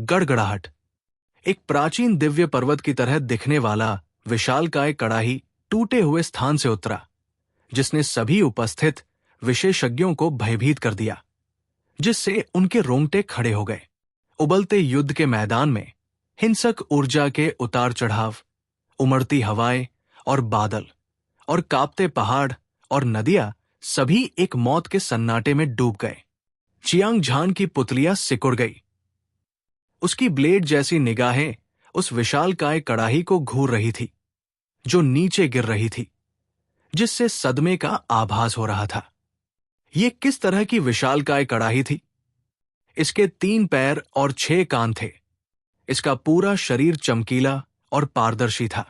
गड़गड़ाहट। एक प्राचीन दिव्य पर्वत की तरह दिखने वाला विशालकाय कड़ाही टूटे हुए स्थान से उतरा, जिसने सभी उपस्थित विशेषज्ञों को भयभीत कर दिया, जिससे उनके रोंगटे खड़े हो गए। उबलते युद्ध के मैदान में हिंसक ऊर्जा के उतार चढ़ाव, उमड़ती हवाएं और बादल, और कांपते पहाड़ और नदियां सभी एक मौत के सन्नाटे में डूब गए। चियांग झान की पुतलियां सिकुड़ गई। उसकी ब्लेड जैसी निगाहें उस विशालकाय कड़ाही को घूर रही थी, जो नीचे गिर रही थी, जिससे सदमे का आभास हो रहा था। ये किस तरह की विशालकाय कड़ाही थी? इसके 3 पैर और 6 कान थे। इसका पूरा शरीर चमकीला और पारदर्शी था,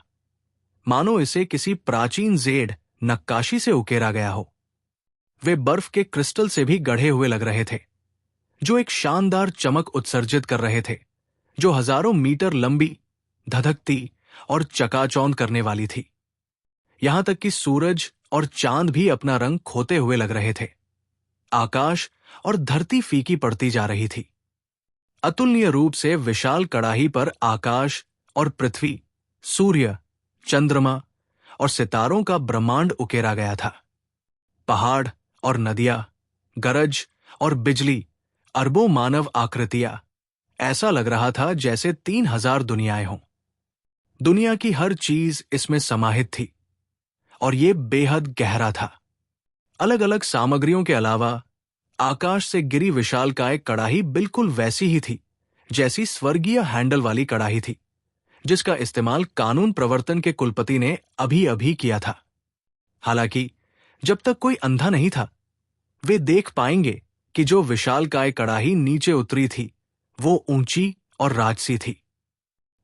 मानो इसे किसी प्राचीन जेड नक्काशी से उकेरा गया हो। वे बर्फ के क्रिस्टल से भी गढ़े हुए लग रहे थे, जो एक शानदार चमक उत्सर्जित कर रहे थे, जो हजारों मीटर लंबी, धधकती और चकाचौंध करने वाली थी। यहां तक कि सूरज और चांद भी अपना रंग खोते हुए लग रहे थे। आकाश और धरती फीकी पड़ती जा रही थी। अतुलनीय रूप से विशाल कड़ाही पर आकाश और पृथ्वी, सूर्य, चंद्रमा और सितारों का ब्रह्मांड उकेरा गया था। पहाड़ और नदियां, गरज और बिजली, अरबों मानव आकृतियां। ऐसा लग रहा था जैसे 3000 दुनियाएं हों। दुनिया की हर चीज इसमें समाहित थी, और ये बेहद गहरा था। अलग अलग सामग्रियों के अलावा आकाश से गिरी विशालकाय कड़ाही बिल्कुल वैसी ही थी जैसी स्वर्गीय हैंडल वाली कड़ाही थी, जिसका इस्तेमाल कानून प्रवर्तन के कुलपति ने अभी अभी किया था। हालांकि जब तक कोई अंधा नहीं था, वे देख पाएंगे कि जो विशालकाय कड़ाही नीचे उतरी थी वो ऊंची और राजसी थी।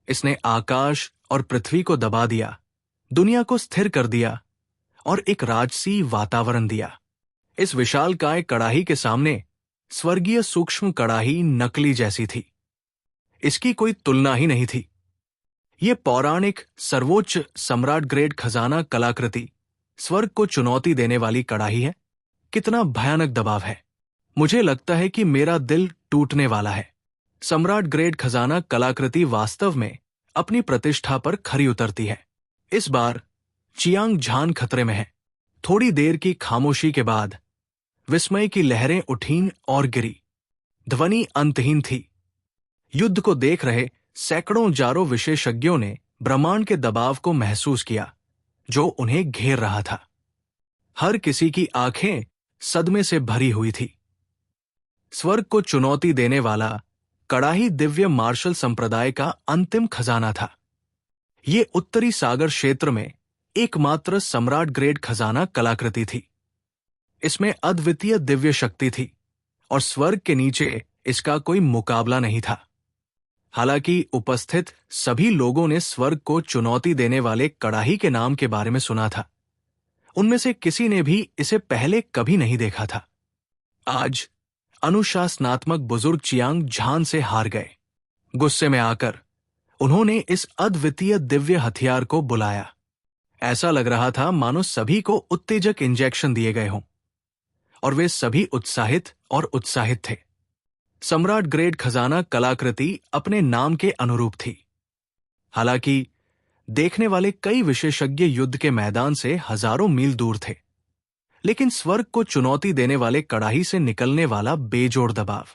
इसने आकाश और पृथ्वी को दबा दिया, दुनिया को स्थिर कर दिया और एक राजसी वातावरण दिया। इस विशालकाय कड़ाही के सामने स्वर्गीय सूक्ष्म कड़ाही नकली जैसी थी। इसकी कोई तुलना ही नहीं थी। ये पौराणिक सर्वोच्च सम्राट ग्रेड खजाना कलाकृति स्वर्ग को चुनौती देने वाली कड़ाही है। कितना भयानक दबाव है। मुझे लगता है कि मेरा दिल टूटने वाला है। सम्राट ग्रेड खजाना कलाकृति वास्तव में अपनी प्रतिष्ठा पर खरी उतरती है। इस बार चियांग झान खतरे में है। थोड़ी देर की खामोशी के बाद विस्मय की लहरें उठीं और गिरी। ध्वनि अंतहीन थी। युद्ध को देख रहे सैकड़ों जारों विशेषज्ञों ने ब्रह्मांड के दबाव को महसूस किया, जो उन्हें घेर रहा था। हर किसी की आंखें सदमे से भरी हुई थी। स्वर्ग को चुनौती देने वाला कड़ाही दिव्य मार्शल संप्रदाय का अंतिम खजाना था। ये उत्तरी सागर क्षेत्र में एकमात्र सम्राट ग्रेड खजाना कलाकृति थी। इसमें अद्वितीय दिव्य शक्ति थी और स्वर्ग के नीचे इसका कोई मुकाबला नहीं था। हालांकि उपस्थित सभी लोगों ने स्वर्ग को चुनौती देने वाले कड़ाही के नाम के बारे में सुना था, उनमें से किसी ने भी इसे पहले कभी नहीं देखा था। आज अनुशासनात्मक बुजुर्ग चियांग झान से हार गए। गुस्से में आकर उन्होंने इस अद्वितीय दिव्य हथियार को बुलाया। ऐसा लग रहा था मानो सभी को उत्तेजक इंजेक्शन दिए गए हों, और वे सभी उत्साहित और उत्साहित थे। सम्राट ग्रेड खजाना कलाकृति अपने नाम के अनुरूप थी। हालांकि देखने वाले कई विशेषज्ञ युद्ध के मैदान से हजारों मील दूर थे, लेकिन स्वर्ग को चुनौती देने वाले कड़ाही से निकलने वाला बेजोड़ दबाव,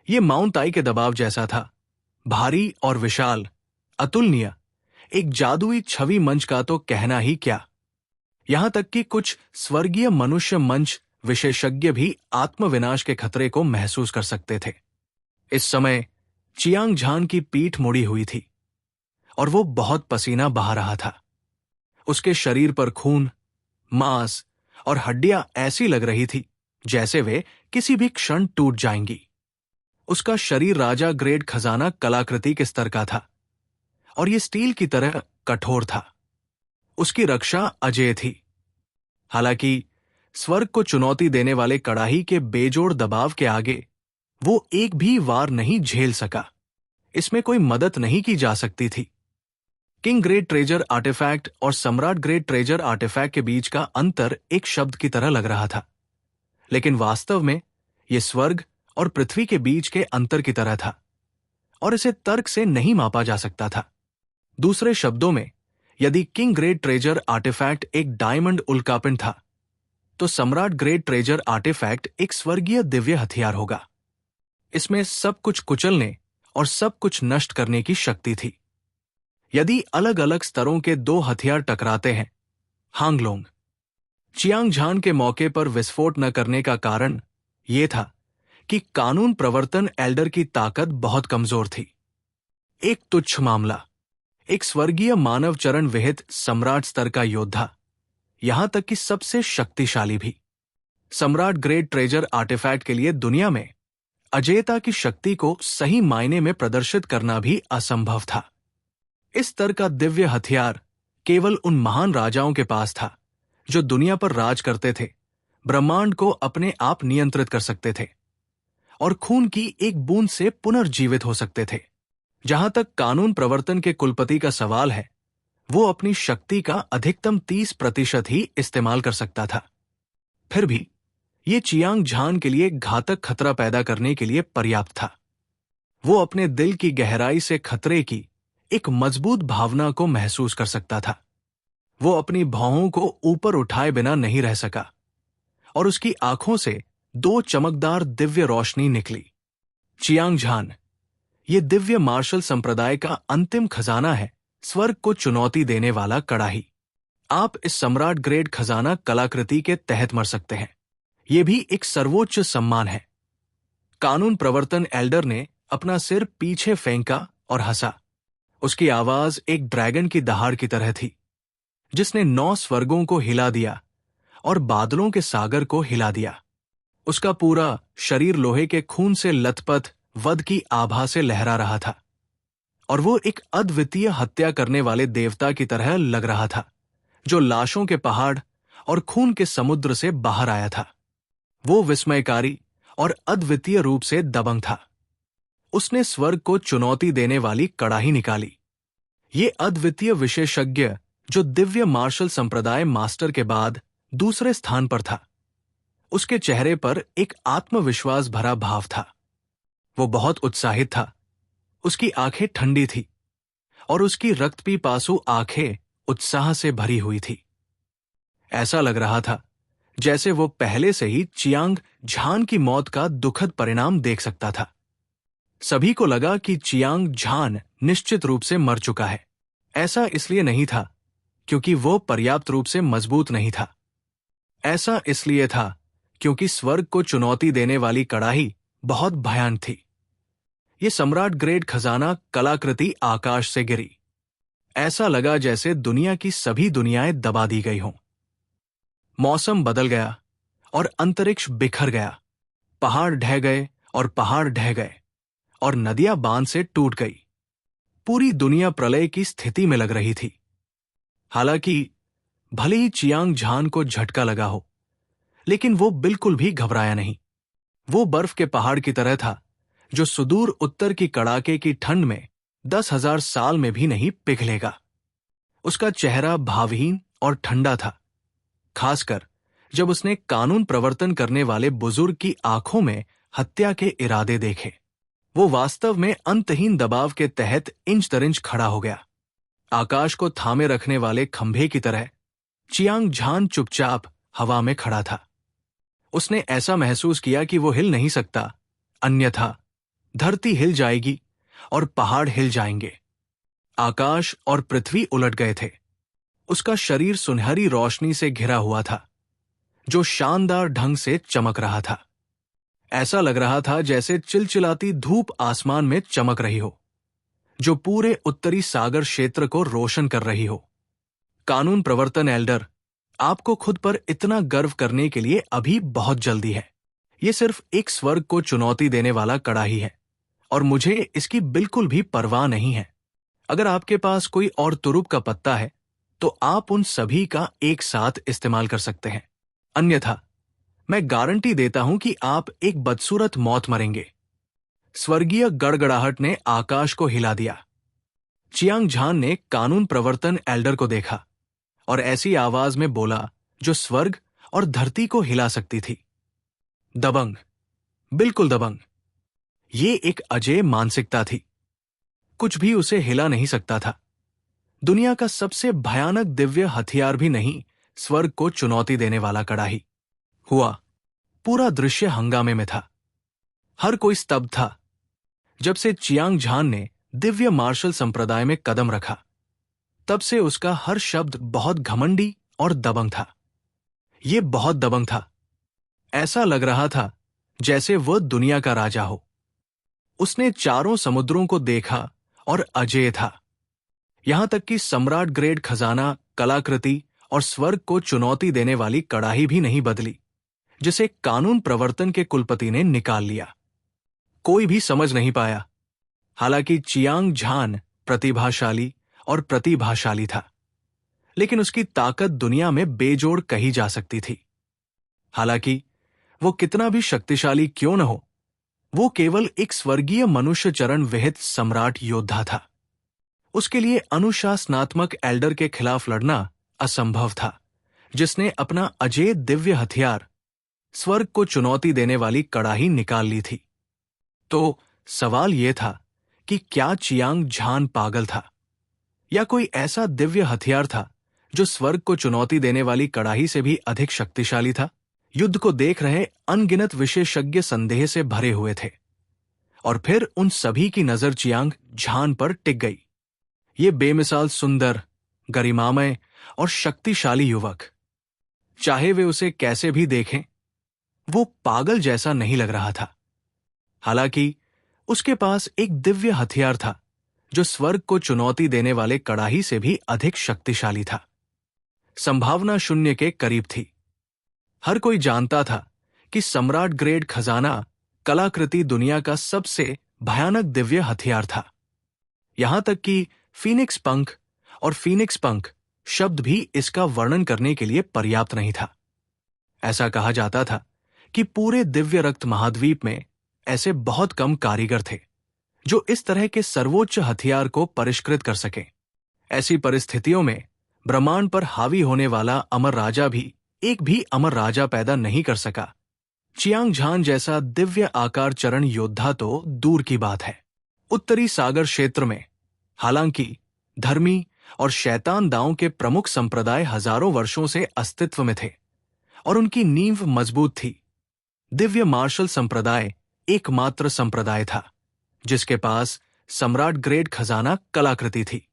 ये माउंट आई के दबाव जैसा था। भारी और विशाल, अतुलनीय, एक जादुई छवि मंच का तो कहना ही क्या। यहां तक कि कुछ स्वर्गीय मनुष्य मंच विशेषज्ञ भी आत्मविनाश के खतरे को महसूस कर सकते थे। इस समय चियांग झान की पीठ मुड़ी हुई थी और वो बहुत पसीना बहा रहा था। उसके शरीर पर खून, मांस और हड्डियां ऐसी लग रही थी जैसे वे किसी भी क्षण टूट जाएंगी। उसका शरीर राजा ग्रेड खजाना कलाकृति के स्तर का था और ये स्टील की तरह कठोर था। उसकी रक्षा अजेय थी। हालांकि स्वर्ग को चुनौती देने वाले कड़ाही के बेजोड़ दबाव के आगे वो एक भी वार नहीं झेल सका। इसमें कोई मदद नहीं की जा सकती थी। किंग ग्रेड ट्रेजर आर्टिफैक्ट और सम्राट ग्रेड ट्रेजर आर्टिफैक्ट के बीच का अंतर एक शब्द की तरह लग रहा था, लेकिन वास्तव में यह स्वर्ग और पृथ्वी के बीच के अंतर की तरह था। और इसे तर्क से नहीं मापा जा सकता था। दूसरे शब्दों में, यदि किंग ग्रेट ट्रेजर आर्टिफैक्ट एक डायमंड उल्कापिंड था, तो सम्राट ग्रेट ट्रेजर आर्टिफैक्ट एक स्वर्गीय दिव्य हथियार होगा। इसमें सब कुछ कुचलने और सब कुछ नष्ट करने की शक्ति थी। यदि अलग अलग स्तरों के दो हथियार टकराते हैं, हांगलोंग चियांगझान के मौके पर विस्फोट न करने का कारण यह था कि कानून प्रवर्तन एल्डर की ताकत बहुत कमजोर थी। एक तुच्छ मामला, एक स्वर्गीय मानव चरण विहित सम्राट स्तर का योद्धा, यहां तक कि सबसे शक्तिशाली भी, सम्राट ग्रेट ट्रेजर आर्टिफैक्ट के लिए दुनिया में अजेयता की शक्ति को सही मायने में प्रदर्शित करना भी असंभव था। इस स्तर का दिव्य हथियार केवल उन महान राजाओं के पास था जो दुनिया पर राज करते थे, ब्रह्मांड को अपने आप नियंत्रित कर सकते थे और खून की एक बूंद से पुनर्जीवित हो सकते थे। जहां तक कानून प्रवर्तन के कुलपति का सवाल है, वो अपनी शक्ति का अधिकतम 30% ही इस्तेमाल कर सकता था। फिर भी ये चियांगझान के लिए घातक खतरा पैदा करने के लिए पर्याप्त था। वो अपने दिल की गहराई से खतरे की एक मजबूत भावना को महसूस कर सकता था। वो अपनी भौहों को ऊपर उठाए बिना नहीं रह सका और उसकी आंखों से दो चमकदार दिव्य रोशनी निकली। चियांगझान, ये दिव्य मार्शल संप्रदाय का अंतिम खजाना है, स्वर्ग को चुनौती देने वाला कड़ाही। आप इस सम्राट ग्रेड खजाना कलाकृति के तहत मर सकते हैं। यह भी एक सर्वोच्च सम्मान है। कानून प्रवर्तन एल्डर ने अपना सिर पीछे फेंका और हंसा। उसकी आवाज एक ड्रैगन की दहाड़ की तरह थी, जिसने 9 स्वर्गों को हिला दिया और बादलों के सागर को हिला दिया। उसका पूरा शरीर लोहे के खून से लथपथ वध की आभा से लहरा रहा था और वो एक अद्वितीय हत्या करने वाले देवता की तरह लग रहा था, जो लाशों के पहाड़ और खून के समुद्र से बाहर आया था। वो विस्मयकारी और अद्वितीय रूप से दबंग था। उसने स्वर्ग को चुनौती देने वाली कड़ाही निकाली। ये अद्वितीय विशेषज्ञ, जो दिव्य मार्शल संप्रदाय मास्टर के बाद दूसरे स्थान पर था, उसके चेहरे पर एक आत्मविश्वास भरा भाव था। वो बहुत उत्साहित था। उसकी आंखें ठंडी थी और उसकी रक्तपीपासु आंखें उत्साह से भरी हुई थी। ऐसा लग रहा था जैसे वो पहले से ही चियांगझान की मौत का दुखद परिणाम देख सकता था। सभी को लगा कि चियांगझान निश्चित रूप से मर चुका है। ऐसा इसलिए नहीं था क्योंकि वो पर्याप्त रूप से मजबूत नहीं था। ऐसा इसलिए था क्योंकि स्वर्ग को चुनौती देने वाली कड़ाही बहुत भयानक थी। ये सम्राट ग्रेड खजाना कलाकृति आकाश से गिरी। ऐसा लगा जैसे दुनिया की सभी दुनियाएं दबा दी गई हों। मौसम बदल गया और अंतरिक्ष बिखर गया। पहाड़ ढह गए और पहाड़ ढह गए और नदियां बांध से टूट गई। पूरी दुनिया प्रलय की स्थिति में लग रही थी। हालांकि भले ही चियांगझान को झटका लगा हो, लेकिन वो बिल्कुल भी घबराया नहीं। वो बर्फ के पहाड़ की तरह था जो सुदूर उत्तर की कड़ाके की ठंड में 10,000 साल में भी नहीं पिघलेगा। उसका चेहरा भावहीन और ठंडा था, खासकर जब उसने कानून प्रवर्तन करने वाले बुजुर्ग की आंखों में हत्या के इरादे देखे। वो वास्तव में अंतहीन दबाव के तहत इंच दर इंच खड़ा हो गया। आकाश को थामे रखने वाले खंभे की तरह चियांगझान चुपचाप हवा में खड़ा था। उसने ऐसा महसूस किया कि वो हिल नहीं सकता, अन्यथा धरती हिल जाएगी और पहाड़ हिल जाएंगे। आकाश और पृथ्वी उलट गए थे। उसका शरीर सुनहरी रोशनी से घिरा हुआ था, जो शानदार ढंग से चमक रहा था। ऐसा लग रहा था जैसे चिलचिलाती धूप आसमान में चमक रही हो, जो पूरे उत्तरी सागर क्षेत्र को रोशन कर रही हो। कानून प्रवर्तन एल्डर, आपको खुद पर इतना गर्व करने के लिए अभी बहुत जल्दी है। यह सिर्फ एक स्वर्ग को चुनौती देने वाला कड़ाही है और मुझे इसकी बिल्कुल भी परवाह नहीं है। अगर आपके पास कोई और तुरुप का पत्ता है तो आप उन सभी का एक साथ इस्तेमाल कर सकते हैं, अन्यथा मैं गारंटी देता हूं कि आप एक बदसूरत मौत मरेंगे। स्वर्गीय गड़गड़ाहट ने आकाश को हिला दिया। चियांगझान ने कानून प्रवर्तन एल्डर को देखा और ऐसी आवाज में बोला जो स्वर्ग और धरती को हिला सकती थी, दबंग, बिल्कुल दबंग। ये एक अजेय मानसिकता थी। कुछ भी उसे हिला नहीं सकता था। दुनिया का सबसे भयानक दिव्य हथियार भी नहीं, स्वर्ग को चुनौती देने वाला कड़ाही। हुआ। पूरा दृश्य हंगामे में था। हर कोई स्तब्ध था। जब से चियांग झान ने दिव्य मार्शल संप्रदाय में कदम रखा, तब से उसका हर शब्द बहुत घमंडी और दबंग था। ये बहुत दबंग था। ऐसा लग रहा था जैसे वह दुनिया का राजा हो। उसने चारों समुद्रों को देखा और अजेय था। यहां तक कि सम्राट ग्रेड खजाना, कलाकृति और स्वर्ग को चुनौती देने वाली कड़ाही भी नहीं बदली, जिसे कानून प्रवर्तन के कुलपति ने निकाल लिया। कोई भी समझ नहीं पाया। हालांकि चियांग झान प्रतिभाशाली था, लेकिन उसकी ताकत दुनिया में बेजोड़ कही जा सकती थी। हालांकि वो कितना भी शक्तिशाली क्यों न हो, वो केवल एक स्वर्गीय मनुष्य चरण विहित सम्राट योद्धा था। उसके लिए अनुशासनात्मक एल्डर के खिलाफ लड़ना असंभव था, जिसने अपना अजेय दिव्य हथियार, स्वर्ग को चुनौती देने वाली कड़ाही, निकाल ली थी। तो सवाल यह था कि क्या चियांग झान पागल था, या कोई ऐसा दिव्य हथियार था जो स्वर्ग को चुनौती देने वाली कड़ाही से भी अधिक शक्तिशाली था? युद्ध को देख रहे अनगिनत विशेषज्ञ संदेह से भरे हुए थे, और फिर उन सभी की नजर चियांग झान पर टिक गई। ये बेमिसाल सुंदर, गरिमामय और शक्तिशाली युवक, चाहे वे उसे कैसे भी देखें, वो पागल जैसा नहीं लग रहा था। हालांकि उसके पास एक दिव्य हथियार था जो स्वर्ग को चुनौती देने वाले कड़ाही से भी अधिक शक्तिशाली था। संभावना शून्य के करीब थी। हर कोई जानता था कि सम्राट ग्रेड खजाना, कलाकृति दुनिया का सबसे भयानक दिव्य हथियार था। यहां तक कि फीनिक्स पंख और फीनिक्स पंख शब्द भी इसका वर्णन करने के लिए पर्याप्त नहीं था। ऐसा कहा जाता था कि पूरे दिव्य रक्त महाद्वीप में ऐसे बहुत कम कारीगर थे जो इस तरह के सर्वोच्च हथियार को परिष्कृत कर सके। ऐसी परिस्थितियों में ब्रह्मांड पर हावी होने वाला अमर राजा भी एक भी अमर राजा पैदा नहीं कर सका। चियांग झान जैसा दिव्य आकार चरण योद्धा तो दूर की बात है। उत्तरी सागर क्षेत्र में हालांकि धर्मी और शैतान दाओं के प्रमुख संप्रदाय हजारों वर्षों से अस्तित्व में थे और उनकी नींव मजबूत थी। दिव्य मार्शल संप्रदाय एकमात्र संप्रदाय था जिसके पास सम्राट ग्रेड खजाना, कलाकृति थी।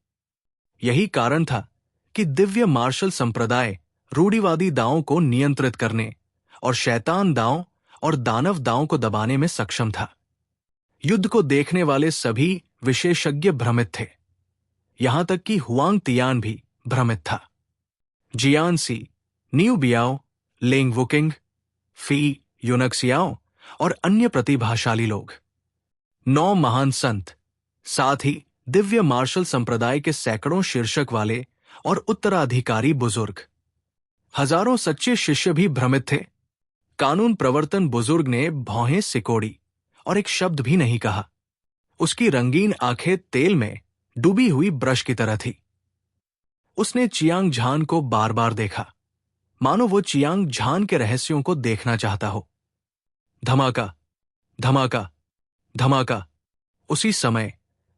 यही कारण था कि दिव्य मार्शल संप्रदाय रूढ़िवादी दाओं को नियंत्रित करने और शैतान दाओं और दानव दाओं को दबाने में सक्षम था। युद्ध को देखने वाले सभी विशेषज्ञ भ्रमित थे, यहां तक कि हुआंग तियान भी भ्रमित था। जियान सी, न्यू बियाओ, लेंग वुकिंग, फी यूनक्सियाओ और अन्य प्रतिभाशाली लोग, 9 महान संत, साथ ही दिव्य मार्शल संप्रदाय के सैकड़ों शीर्षक वाले और उत्तराधिकारी बुजुर्ग, हजारों सच्चे शिष्य भी भ्रमित थे। कानून प्रवर्तन बुजुर्ग ने भौहें सिकोड़ी और एक शब्द भी नहीं कहा। उसकी रंगीन आंखें तेल में डूबी हुई ब्रश की तरह थी। उसने चियांग झान को बार बार देखा, मानो वो चियांग झान के रहस्यों को देखना चाहता हो। धमाका, धमाका, धमाका। उसी समय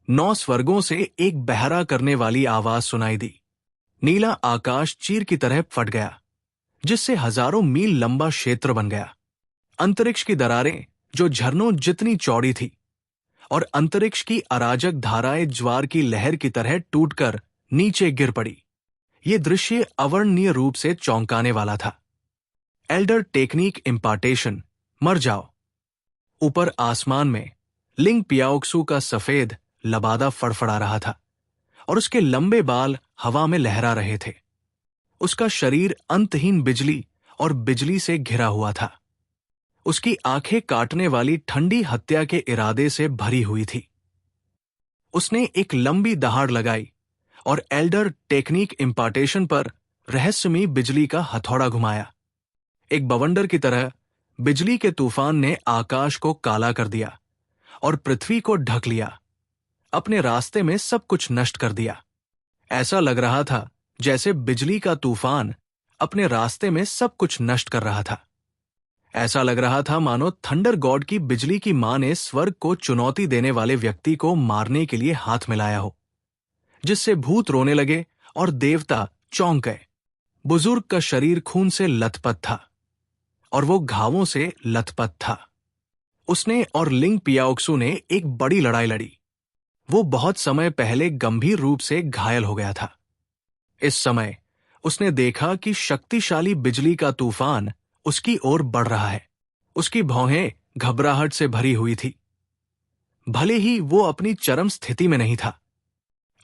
9 स्वर्गों से एक बहरा करने वाली आवाज सुनाई दी। नीला आकाश चीर की तरह फट गया, जिससे हजारों मील लंबा क्षेत्र बन गया। अंतरिक्ष की दरारें जो झरनों जितनी चौड़ी थी और अंतरिक्ष की अराजक धाराएं ज्वार की लहर की तरह टूटकर नीचे गिर पड़ी। ये दृश्य अवर्णनीय रूप से चौंकाने वाला था। एल्डर टेक्निक इम्पार्टेशन, मर जाओ। ऊपर आसमान में लिंग पियाओक्सू का सफेद लबादा फड़फड़ा रहा था और उसके लंबे बाल हवा में लहरा रहे थे। उसका शरीर अंतहीन बिजली और बिजली से घिरा हुआ था। उसकी आंखें काटने वाली ठंडी हत्या के इरादे से भरी हुई थी। उसने एक लंबी दहाड़ लगाई और एल्डर टेक्निक इम्पार्टेशन पर रहस्यमयी बिजली का हथौड़ा घुमाया। एक बवंडर की तरह बिजली के तूफान ने आकाश को काला कर दिया और पृथ्वी को ढक लिया, अपने रास्ते में सब कुछ नष्ट कर दिया। ऐसा लग रहा था जैसे बिजली का तूफान अपने रास्ते में सब कुछ नष्ट कर रहा था। ऐसा लग रहा था मानो थंडर गॉड की बिजली की मां ने स्वर्ग को चुनौती देने वाले व्यक्ति को मारने के लिए हाथ मिलाया हो, जिससे भूत रोने लगे और देवता चौंक गए। बुजुर्ग का शरीर खून से लथपथ था और वो घावों से लथपथ था। उसने और लिंग पियाओक्सु ने एक बड़ी लड़ाई लड़ी। वो बहुत समय पहले गंभीर रूप से घायल हो गया था। इस समय उसने देखा कि शक्तिशाली बिजली का तूफान उसकी ओर बढ़ रहा है। उसकी भौहें घबराहट से भरी हुई थी। भले ही वो अपनी चरम स्थिति में नहीं था,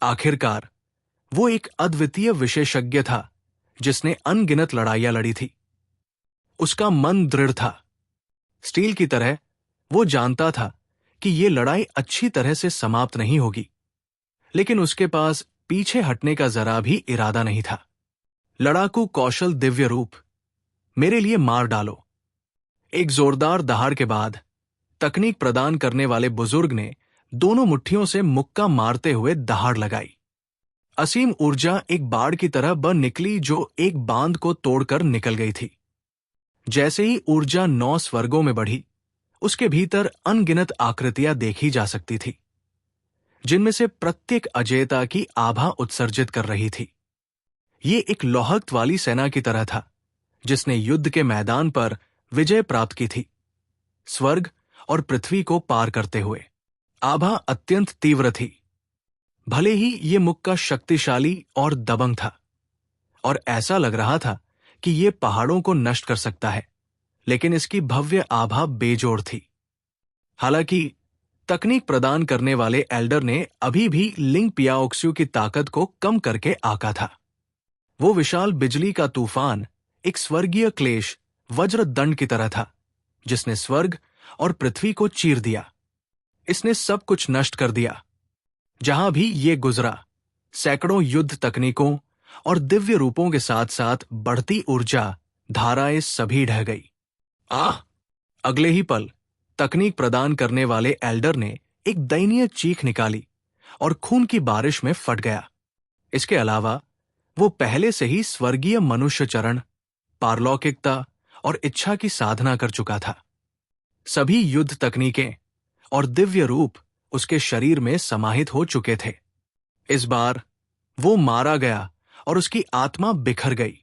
आखिरकार वो एक अद्वितीय विशेषज्ञ था जिसने अनगिनत लड़ाइयां लड़ी थी। उसका मन दृढ़ था। स्टील की तरह वो जानता था कि ये लड़ाई अच्छी तरह से समाप्त नहीं होगी, लेकिन उसके पास पीछे हटने का जरा भी इरादा नहीं था। लड़ाकू कौशल दिव्य रूप, मेरे लिए मार डालो। एक जोरदार दहाड़ के बाद तकनीक प्रदान करने वाले बुजुर्ग ने दोनों मुट्ठियों से मुक्का मारते हुए दहाड़ लगाई। असीम ऊर्जा एक बाढ़ की तरह बह निकली जो एक बांध को तोड़कर निकल गई थी। जैसे ही ऊर्जा 9 स्वर्गों में बढ़ी, उसके भीतर अनगिनत आकृतियां देखी जा सकती थी, जिनमें से प्रत्येक अजेयता की आभा उत्सर्जित कर रही थी। ये एक लौहक्त वाली सेना की तरह था जिसने युद्ध के मैदान पर विजय प्राप्त की थी, स्वर्ग और पृथ्वी को पार करते हुए। आभा अत्यंत तीव्र थी। भले ही ये मुक्का शक्तिशाली और दबंग था और ऐसा लग रहा था कि ये पहाड़ों को नष्ट कर सकता है, लेकिन इसकी भव्य आभा बेजोड़ थी। हालांकि तकनीक प्रदान करने वाले एल्डर ने अभी भी लिंग पियाओक्सु की ताकत को कम करके आंका था। वो विशाल बिजली का तूफान एक स्वर्गीय क्लेश वज्र दंड की तरह था जिसने स्वर्ग और पृथ्वी को चीर दिया। इसने सब कुछ नष्ट कर दिया। जहां भी ये गुजरा, सैकड़ों युद्ध तकनीकों और दिव्य रूपों के साथ साथ बढ़ती ऊर्जा धाराएं सभी ढह गई। अगले ही पल तकनीक प्रदान करने वाले एल्डर ने एक दयनीय चीख निकाली और खून की बारिश में फट गया। इसके अलावा वो पहले से ही स्वर्गीय मनुष्य चरण, पारलौकिकता और इच्छा की साधना कर चुका था। सभी युद्ध तकनीकें और दिव्य रूप उसके शरीर में समाहित हो चुके थे। इस बार वो मारा गया और उसकी आत्मा बिखर गई।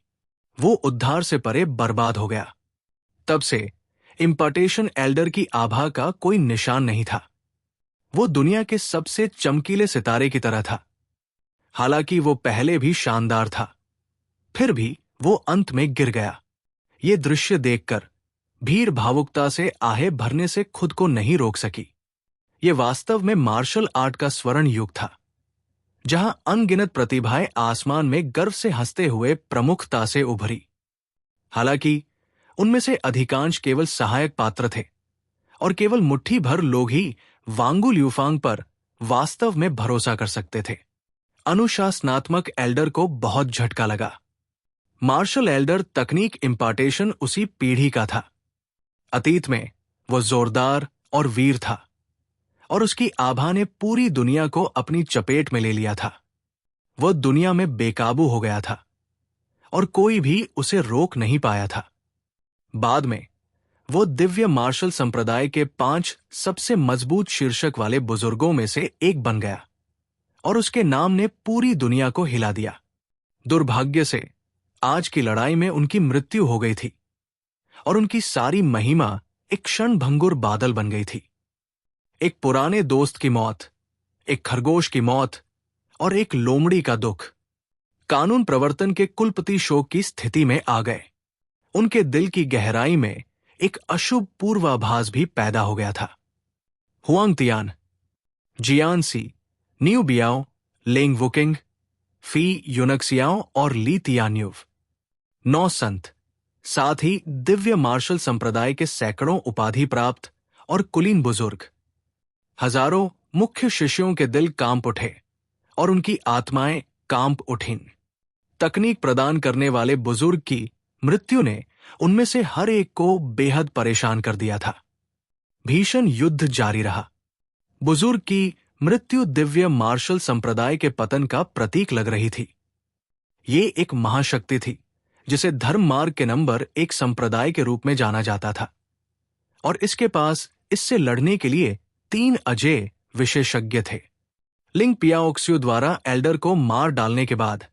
वो उद्धार से परे बर्बाद हो गया। तब से इम्पार्टेशन एल्डर की आभा का कोई निशान नहीं था। वो दुनिया के सबसे चमकीले सितारे की तरह था। हालांकि वो पहले भी शानदार था, फिर भी वो अंत में गिर गया। ये दृश्य देखकर भीड़ भावुकता से आहें भरने से खुद को नहीं रोक सकी। ये वास्तव में मार्शल आर्ट का स्वर्ण युग था, जहां अनगिनत प्रतिभाएं आसमान में गर्व से हंसते हुए प्रमुखता से उभरी। हालांकि उनमें से अधिकांश केवल सहायक पात्र थे और केवल मुट्ठी भर लोग ही वांगुल यूफांग पर वास्तव में भरोसा कर सकते थे। अनुशासनात्मक एल्डर को बहुत झटका लगा। मार्शल एल्डर तकनीक इम्पार्टेशन उसी पीढ़ी का था। अतीत में वो जोरदार और वीर था और उसकी आभा ने पूरी दुनिया को अपनी चपेट में ले लिया था। वह दुनिया में बेकाबू हो गया था और कोई भी उसे रोक नहीं पाया था। बाद में वो दिव्य मार्शल संप्रदाय के 5 सबसे मजबूत शीर्षक वाले बुजुर्गों में से एक बन गया और उसके नाम ने पूरी दुनिया को हिला दिया। दुर्भाग्य से आज की लड़ाई में उनकी मृत्यु हो गई थी और उनकी सारी महिमा एक क्षणभंगुर बादल बन गई थी। एक पुराने दोस्त की मौत, एक खरगोश की मौत और एक लोमड़ी का दुख कानून प्रवर्तन के कुलपति शोक की स्थिति में आ गए। उनके दिल की गहराई में एक अशुभ पूर्वाभास भी पैदा हो गया था। हुआंग तियान, जियान सी, न्यू बियाओ, लेंग वुकिंग, फी यूनक्सियाओ और ली तियान्युव, 9 संत, साथ ही दिव्य मार्शल संप्रदाय के सैकड़ों उपाधि प्राप्त और कुलीन बुजुर्ग, हजारों मुख्य शिष्यों के दिल कांप उठे और उनकी आत्माएं कांप उठीं। तकनीक प्रदान करने वाले बुजुर्ग की मृत्यु ने उनमें से हर एक को बेहद परेशान कर दिया था। भीषण युद्ध जारी रहा। बुजुर्ग की मृत्यु दिव्य मार्शल संप्रदाय के पतन का प्रतीक लग रही थी। ये एक महाशक्ति थी जिसे धर्म मार्ग के नंबर एक संप्रदाय के रूप में जाना जाता था। और इसके पास इससे लड़ने के लिए 3 अजेय विशेषज्ञ थे। लिंग पियाओक्स्यू द्वारा एल्डर को मार डालने के बाद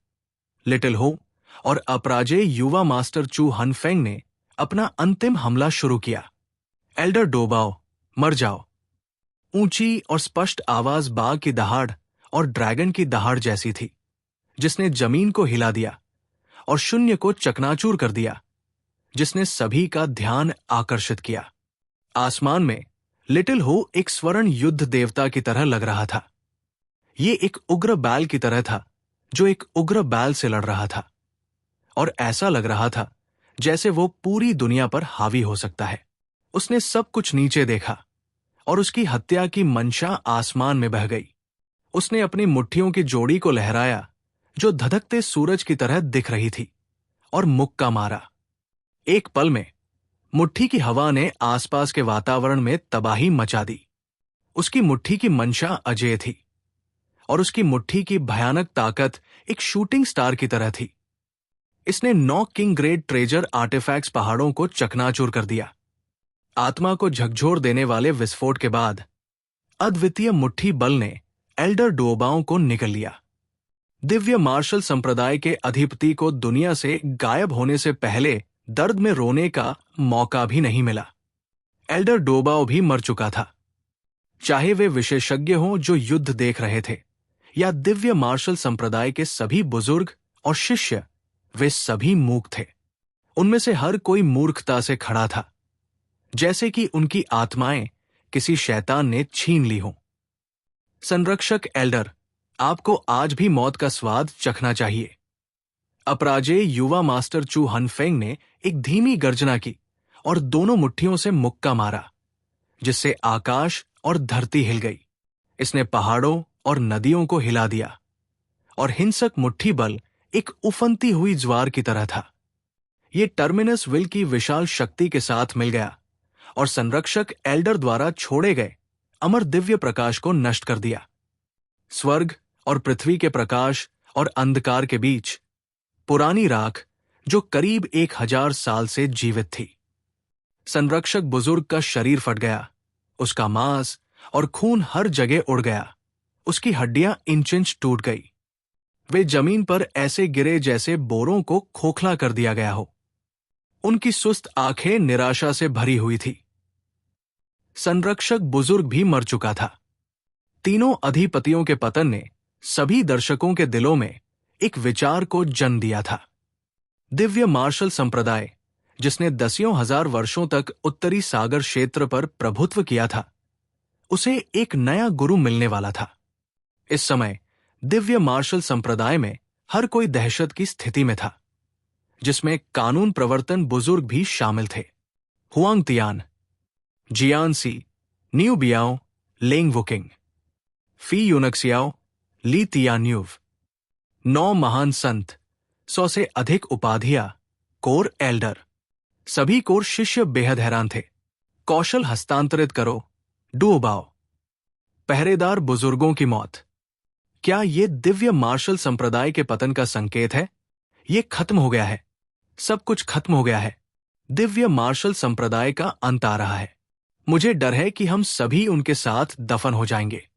लिटिल हो और अपराजेय युवा मास्टर चू हनफेंग ने अपना अंतिम हमला शुरू किया। एल्डर डोबाओ, मर जाओ। ऊंची और स्पष्ट आवाज बाघ की दहाड़ और ड्रैगन की दहाड़ जैसी थी, जिसने जमीन को हिला दिया और शून्य को चकनाचूर कर दिया, जिसने सभी का ध्यान आकर्षित किया। आसमान में लिटिल हो एक स्वर्ण युद्ध देवता की तरह लग रहा था। ये एक उग्र बैल की तरह था जो एक उग्र बैल से लड़ रहा था, और ऐसा लग रहा था जैसे वो पूरी दुनिया पर हावी हो सकता है। उसने सब कुछ नीचे देखा और उसकी हत्या की मंशा आसमान में बह गई। उसने अपनी मुट्ठियों की जोड़ी को लहराया जो धधकते सूरज की तरह दिख रही थी, और मुक्का मारा। एक पल में मुट्ठी की हवा ने आसपास के वातावरण में तबाही मचा दी। उसकी मुट्ठी की मंशा अजेय थी, और उसकी मुट्ठी की भयानक ताकत एक शूटिंग स्टार की तरह थी। इसने 9 किंग ग्रेड ट्रेजर आर्टिफैक्ट्स पहाड़ों को चकनाचूर कर दिया। आत्मा को झकझोर देने वाले विस्फोट के बाद अद्वितीय मुट्ठी बल ने एल्डर डोबाओं को निगल लिया। दिव्य मार्शल संप्रदाय के अधिपति को दुनिया से गायब होने से पहले दर्द में रोने का मौका भी नहीं मिला। एल्डर डोबाओ भी मर चुका था। चाहे वे विशेषज्ञ हों जो युद्ध देख रहे थे, या दिव्य मार्शल संप्रदाय के सभी बुजुर्ग और शिष्य, वे सभी मूक थे। उनमें से हर कोई मूर्खता से खड़ा था, जैसे कि उनकी आत्माएं किसी शैतान ने छीन ली हों। संरक्षक एल्डर, आपको आज भी मौत का स्वाद चखना चाहिए। अपराजेय युवा मास्टर चू हनफेंग ने एक धीमी गर्जना की और दोनों मुट्ठियों से मुक्का मारा, जिससे आकाश और धरती हिल गई। इसने पहाड़ों और नदियों को हिला दिया, और हिंसक मुट्ठी बल एक उफनती हुई ज्वार की तरह था। ये टर्मिनस विल की विशाल शक्ति के साथ मिल गया और संरक्षक एल्डर द्वारा छोड़े गए अमर दिव्य प्रकाश को नष्ट कर दिया। स्वर्ग और पृथ्वी के प्रकाश और अंधकार के बीच पुरानी राख जो करीब 1000 साल से जीवित थी। संरक्षक बुजुर्ग का शरीर फट गया, उसका मांस और खून हर जगह उड़ गया, उसकी हड्डियां इंच-इंच टूट गई। वे जमीन पर ऐसे गिरे जैसे बोरों को खोखला कर दिया गया हो। उनकी सुस्त आंखें निराशा से भरी हुई थी। संरक्षक बुजुर्ग भी मर चुका था। तीनों अधिपतियों के पतन ने सभी दर्शकों के दिलों में एक विचार को जन्म दिया था। दिव्य मार्शल संप्रदाय, जिसने दसियों हजार वर्षों तक उत्तरी सागर क्षेत्र पर प्रभुत्व किया था, उसे एक नया गुरु मिलने वाला था। इस समय दिव्य मार्शल संप्रदाय में हर कोई दहशत की स्थिति में था, जिसमें कानून प्रवर्तन बुजुर्ग भी शामिल थे। हुआंग तियान, जियान सी, न्यू बियाओ, लेंग वुकिंग, फी यूनक्सियाओ, ली तियान्यूव। 9 महान संत, 100 से अधिक उपाधियां, कोर एल्डर। सभी कोर शिष्य बेहद हैरान थे। कौशल हस्तांतरित करो, डूबाओ। पहरेदार बुजुर्गों की मौत। क्या ये दिव्य मार्शल संप्रदाय के पतन का संकेत है? ये खत्म हो गया है। सब कुछ खत्म हो गया है। दिव्य मार्शल संप्रदाय का अंत आ रहा है। मुझे डर है कि हम सभी उनके साथ दफन हो जाएंगे।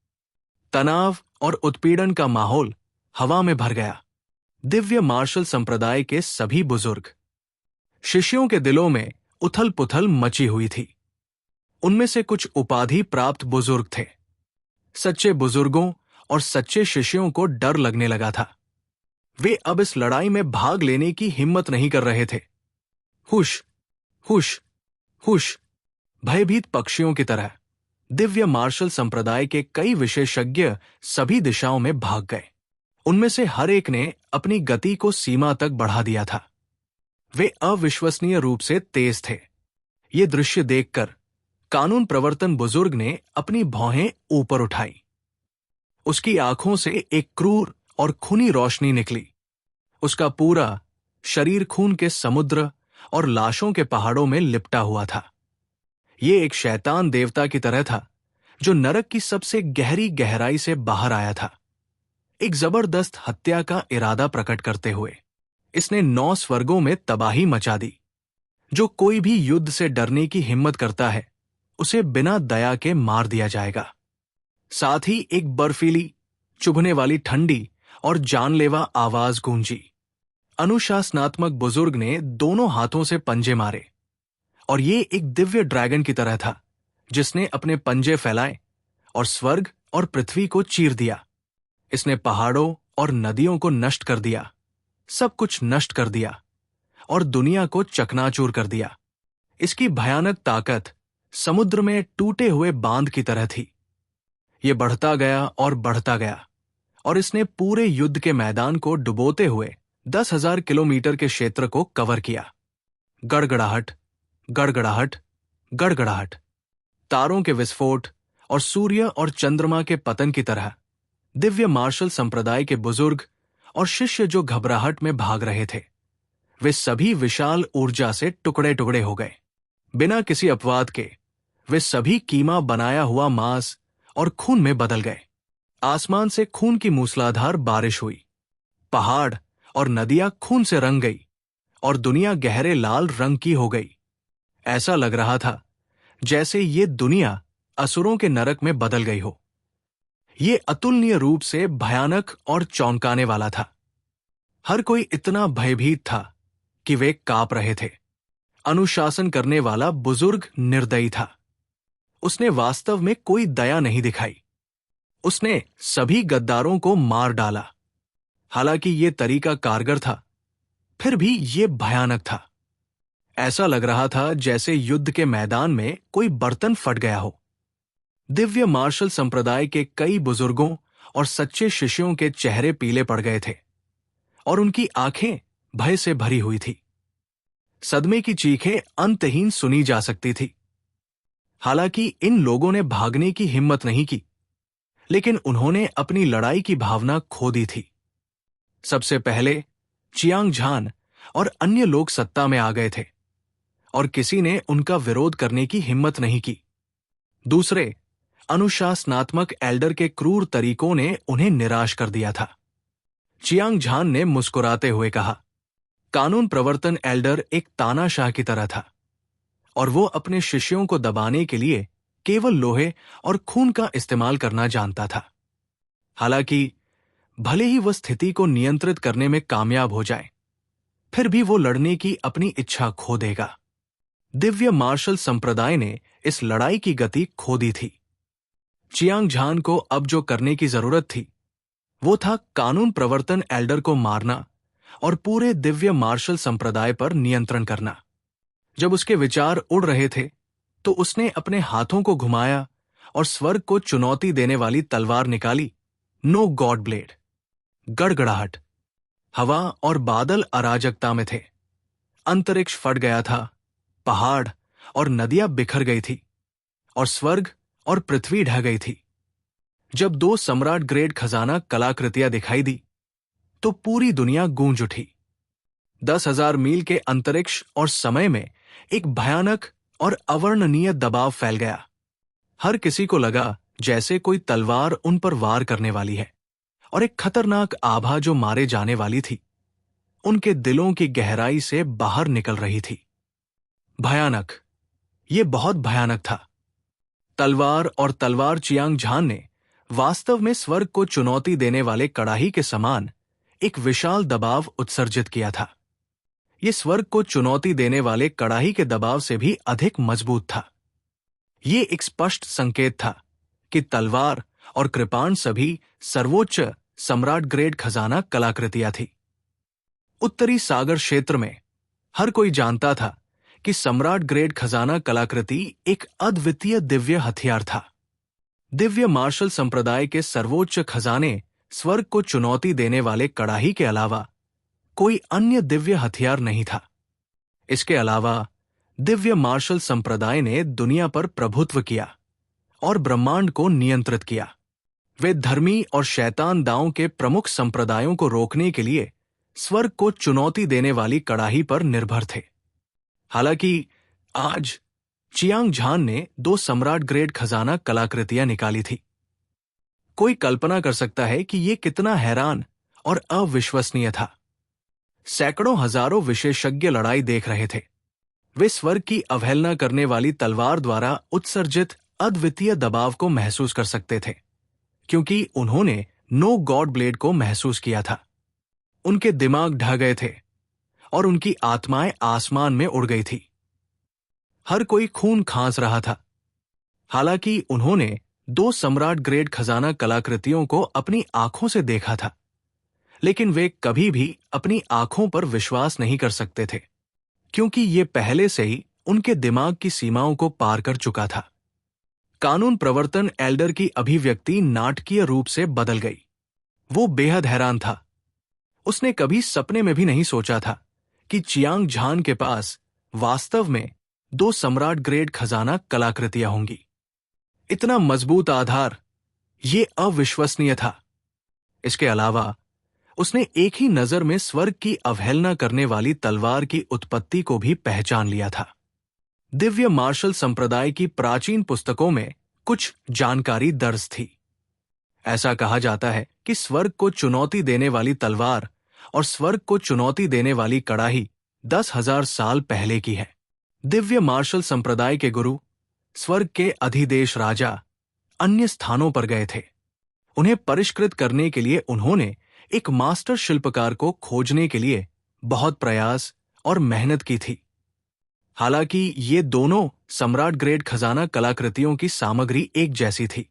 तनाव और उत्पीड़न का माहौल हवा में भर गया। दिव्य मार्शल संप्रदाय के सभी बुजुर्ग शिष्यों के दिलों में उथल पुथल मची हुई थी। उनमें से कुछ उपाधि प्राप्त बुजुर्ग थे। सच्चे बुजुर्गों और सच्चे शिष्यों को डर लगने लगा था। वे अब इस लड़ाई में भाग लेने की हिम्मत नहीं कर रहे थे। हुश, हुश, हुश। भयभीत पक्षियों की तरह दिव्य मार्शल संप्रदाय के कई विशेषज्ञ सभी दिशाओं में भाग गए। उनमें से हर एक ने अपनी गति को सीमा तक बढ़ा दिया था। वे अविश्वसनीय रूप से तेज थे। ये दृश्य देखकर कानून प्रवर्तन बुजुर्ग ने अपनी भौहें ऊपर उठाई। उसकी आंखों से एक क्रूर और खूनी रोशनी निकली। उसका पूरा शरीर खून के समुद्र और लाशों के पहाड़ों में लिपटा हुआ था। ये एक शैतान देवता की तरह था जो नरक की सबसे गहरी गहराई से बाहर आया था, एक जबरदस्त हत्या का इरादा प्रकट करते हुए। इसने 9 स्वर्गों में तबाही मचा दी। जो कोई भी युद्ध से डरने की हिम्मत करता है, उसे बिना दया के मार दिया जाएगा। साथ ही एक बर्फीली, चुभने वाली ठंडी और जानलेवा आवाज गूंजी। अनुशासनात्मक बुजुर्ग ने दोनों हाथों से पंजे मारे, और ये एक दिव्य ड्रैगन की तरह था जिसने अपने पंजे फैलाए और स्वर्ग और पृथ्वी को चीर दिया। इसने पहाड़ों और नदियों को नष्ट कर दिया, सब कुछ नष्ट कर दिया और दुनिया को चकनाचूर कर दिया। इसकी भयानक ताकत समुद्र में टूटे हुए बांध की तरह थी। ये बढ़ता गया और बढ़ता गया, और इसने पूरे युद्ध के मैदान को डुबोते हुए 10,000 किलोमीटर के क्षेत्र को कवर किया। गड़गड़ाहट, गड़गड़ाहट, गड़गड़ाहट, तारों के विस्फोट और सूर्य और चंद्रमा के पतन की तरह दिव्य मार्शल संप्रदाय के बुजुर्ग और शिष्य जो घबराहट में भाग रहे थे, वे सभी विशाल ऊर्जा से टुकड़े टुकड़े हो गए। बिना किसी अपवाद के वे सभी कीमा बनाया हुआ मांस और खून में बदल गए। आसमान से खून की मूसलाधार बारिश हुई, पहाड़ और नदियां खून से रंग गई और दुनिया गहरे लाल रंग की हो गई। ऐसा लग रहा था जैसे ये दुनिया असुरों के नरक में बदल गई हो। ये अतुलनीय रूप से भयानक और चौंकाने वाला था। हर कोई इतना भयभीत था कि वे कांप रहे थे। अनुशासन करने वाला बुजुर्ग निर्दयी था। उसने वास्तव में कोई दया नहीं दिखाई। उसने सभी गद्दारों को मार डाला। हालांकि ये तरीका कारगर था, फिर भी ये भयानक था। ऐसा लग रहा था जैसे युद्ध के मैदान में कोई बर्तन फट गया हो। दिव्य मार्शल संप्रदाय के कई बुजुर्गों और सच्चे शिष्यों के चेहरे पीले पड़ गए थे और उनकी आंखें भय से भरी हुई थी। सदमे की चीखें अंतहीन सुनी जा सकती थी। हालांकि इन लोगों ने भागने की हिम्मत नहीं की, लेकिन उन्होंने अपनी लड़ाई की भावना खो दी थी। सबसे पहले चियांग झान और अन्य लोग सत्ता में आ गए थे और किसी ने उनका विरोध करने की हिम्मत नहीं की। दूसरे, अनुशासनात्मक एल्डर के क्रूर तरीकों ने उन्हें निराश कर दिया था। चियांग झान ने मुस्कुराते हुए कहा, कानून प्रवर्तन एल्डर एक तानाशाह की तरह था और वो अपने शिष्यों को दबाने के लिए केवल लोहे और खून का इस्तेमाल करना जानता था। हालांकि भले ही वह स्थिति को नियंत्रित करने में कामयाब हो जाए, फिर भी वो लड़ने की अपनी इच्छा खो देगा। दिव्य मार्शल संप्रदाय ने इस लड़ाई की गति खो दी थी। चियांग झान को अब जो करने की जरूरत थी वो था कानून प्रवर्तन एल्डर को मारना और पूरे दिव्य मार्शल संप्रदाय पर नियंत्रण करना। जब उसके विचार उड़ रहे थे तो उसने अपने हाथों को घुमाया और स्वर्ग को चुनौती देने वाली तलवार निकाली, नो गॉड ब्लेड। गड़गड़ाहट, हवा और बादल अराजकता में थे। अंतरिक्ष फट गया था, पहाड़ और नदियां बिखर गई थी और स्वर्ग और पृथ्वी ढह गई थी। जब 2 सम्राट ग्रेड खजाना कलाकृतियां दिखाई दी तो पूरी दुनिया गूंज उठी। 10,000 मील के अंतरिक्ष और समय में एक भयानक और अवर्णनीय दबाव फैल गया। हर किसी को लगा जैसे कोई तलवार उन पर वार करने वाली है और एक खतरनाक आभा जो मारे जाने वाली थी उनके दिलों की गहराई से बाहर निकल रही थी। भयानक, ये बहुत भयानक था। तलवार और तलवार चियांग झान ने वास्तव में स्वर्ग को चुनौती देने वाले कड़ाही के समान एक विशाल दबाव उत्सर्जित किया था। यह स्वर्ग को चुनौती देने वाले कड़ाही के दबाव से भी अधिक मजबूत था। ये एक स्पष्ट संकेत था कि तलवार और कृपाण सभी सर्वोच्च सम्राट ग्रेड खजाना कलाकृतियां थी। उत्तरी सागर क्षेत्र में हर कोई जानता था कि सम्राट ग्रेड खजाना कलाकृति एक अद्वितीय दिव्य हथियार था। दिव्य मार्शल संप्रदाय के सर्वोच्च खजाने स्वर्ग को चुनौती देने वाले कड़ाही के अलावा कोई अन्य दिव्य हथियार नहीं था। इसके अलावा दिव्य मार्शल संप्रदाय ने दुनिया पर प्रभुत्व किया और ब्रह्मांड को नियंत्रित किया। वे धर्मी और शैतान दांव के प्रमुख संप्रदायों को रोकने के लिए स्वर्ग को चुनौती देने वाली कड़ाही पर निर्भर थे। हालांकि आज चियांग झान ने 2 सम्राट ग्रेड खजाना कलाकृतियां निकाली थी। कोई कल्पना कर सकता है कि यह कितना हैरान और अविश्वसनीय था। सैकड़ों हजारों विशेषज्ञ लड़ाई देख रहे थे। वे स्वर्ग की अवहेलना करने वाली तलवार द्वारा उत्सर्जित अद्वितीय दबाव को महसूस कर सकते थे, क्योंकि उन्होंने नो गॉड ब्लेड को महसूस किया था। उनके दिमाग ढह गए थे और उनकी आत्माएं आसमान में उड़ गई थी। हर कोई खून खांस रहा था। हालांकि उन्होंने 2 सम्राट ग्रेड खजाना कलाकृतियों को अपनी आंखों से देखा था, लेकिन वे कभी भी अपनी आंखों पर विश्वास नहीं कर सकते थे, क्योंकि ये पहले से ही उनके दिमाग की सीमाओं को पार कर चुका था। कानून प्रवर्तन एल्डर की अभिव्यक्ति नाटकीय रूप से बदल गई। वो बेहद हैरान था। उसने कभी सपने में भी नहीं सोचा था कि चियांग झान के पास वास्तव में 2 सम्राट ग्रेड खजाना कलाकृतियां होंगी। इतना मजबूत आधार, ये अविश्वसनीय था। इसके अलावा उसने एक ही नजर में स्वर्ग की अवहेलना करने वाली तलवार की उत्पत्ति को भी पहचान लिया था। दिव्य मार्शल संप्रदाय की प्राचीन पुस्तकों में कुछ जानकारी दर्ज थी। ऐसा कहा जाता है कि स्वर्ग को चुनौती देने वाली तलवार और स्वर्ग को चुनौती देने वाली कड़ाही 10,000 साल पहले की है। दिव्य मार्शल संप्रदाय के गुरु, स्वर्ग के अधिदेश राजा, अन्य स्थानों पर गए थे। उन्हें परिष्कृत करने के लिए उन्होंने एक मास्टर शिल्पकार को खोजने के लिए बहुत प्रयास और मेहनत की थी। हालांकि ये दोनों सम्राट ग्रेड खजाना कलाकृतियों की सामग्री एक जैसी थी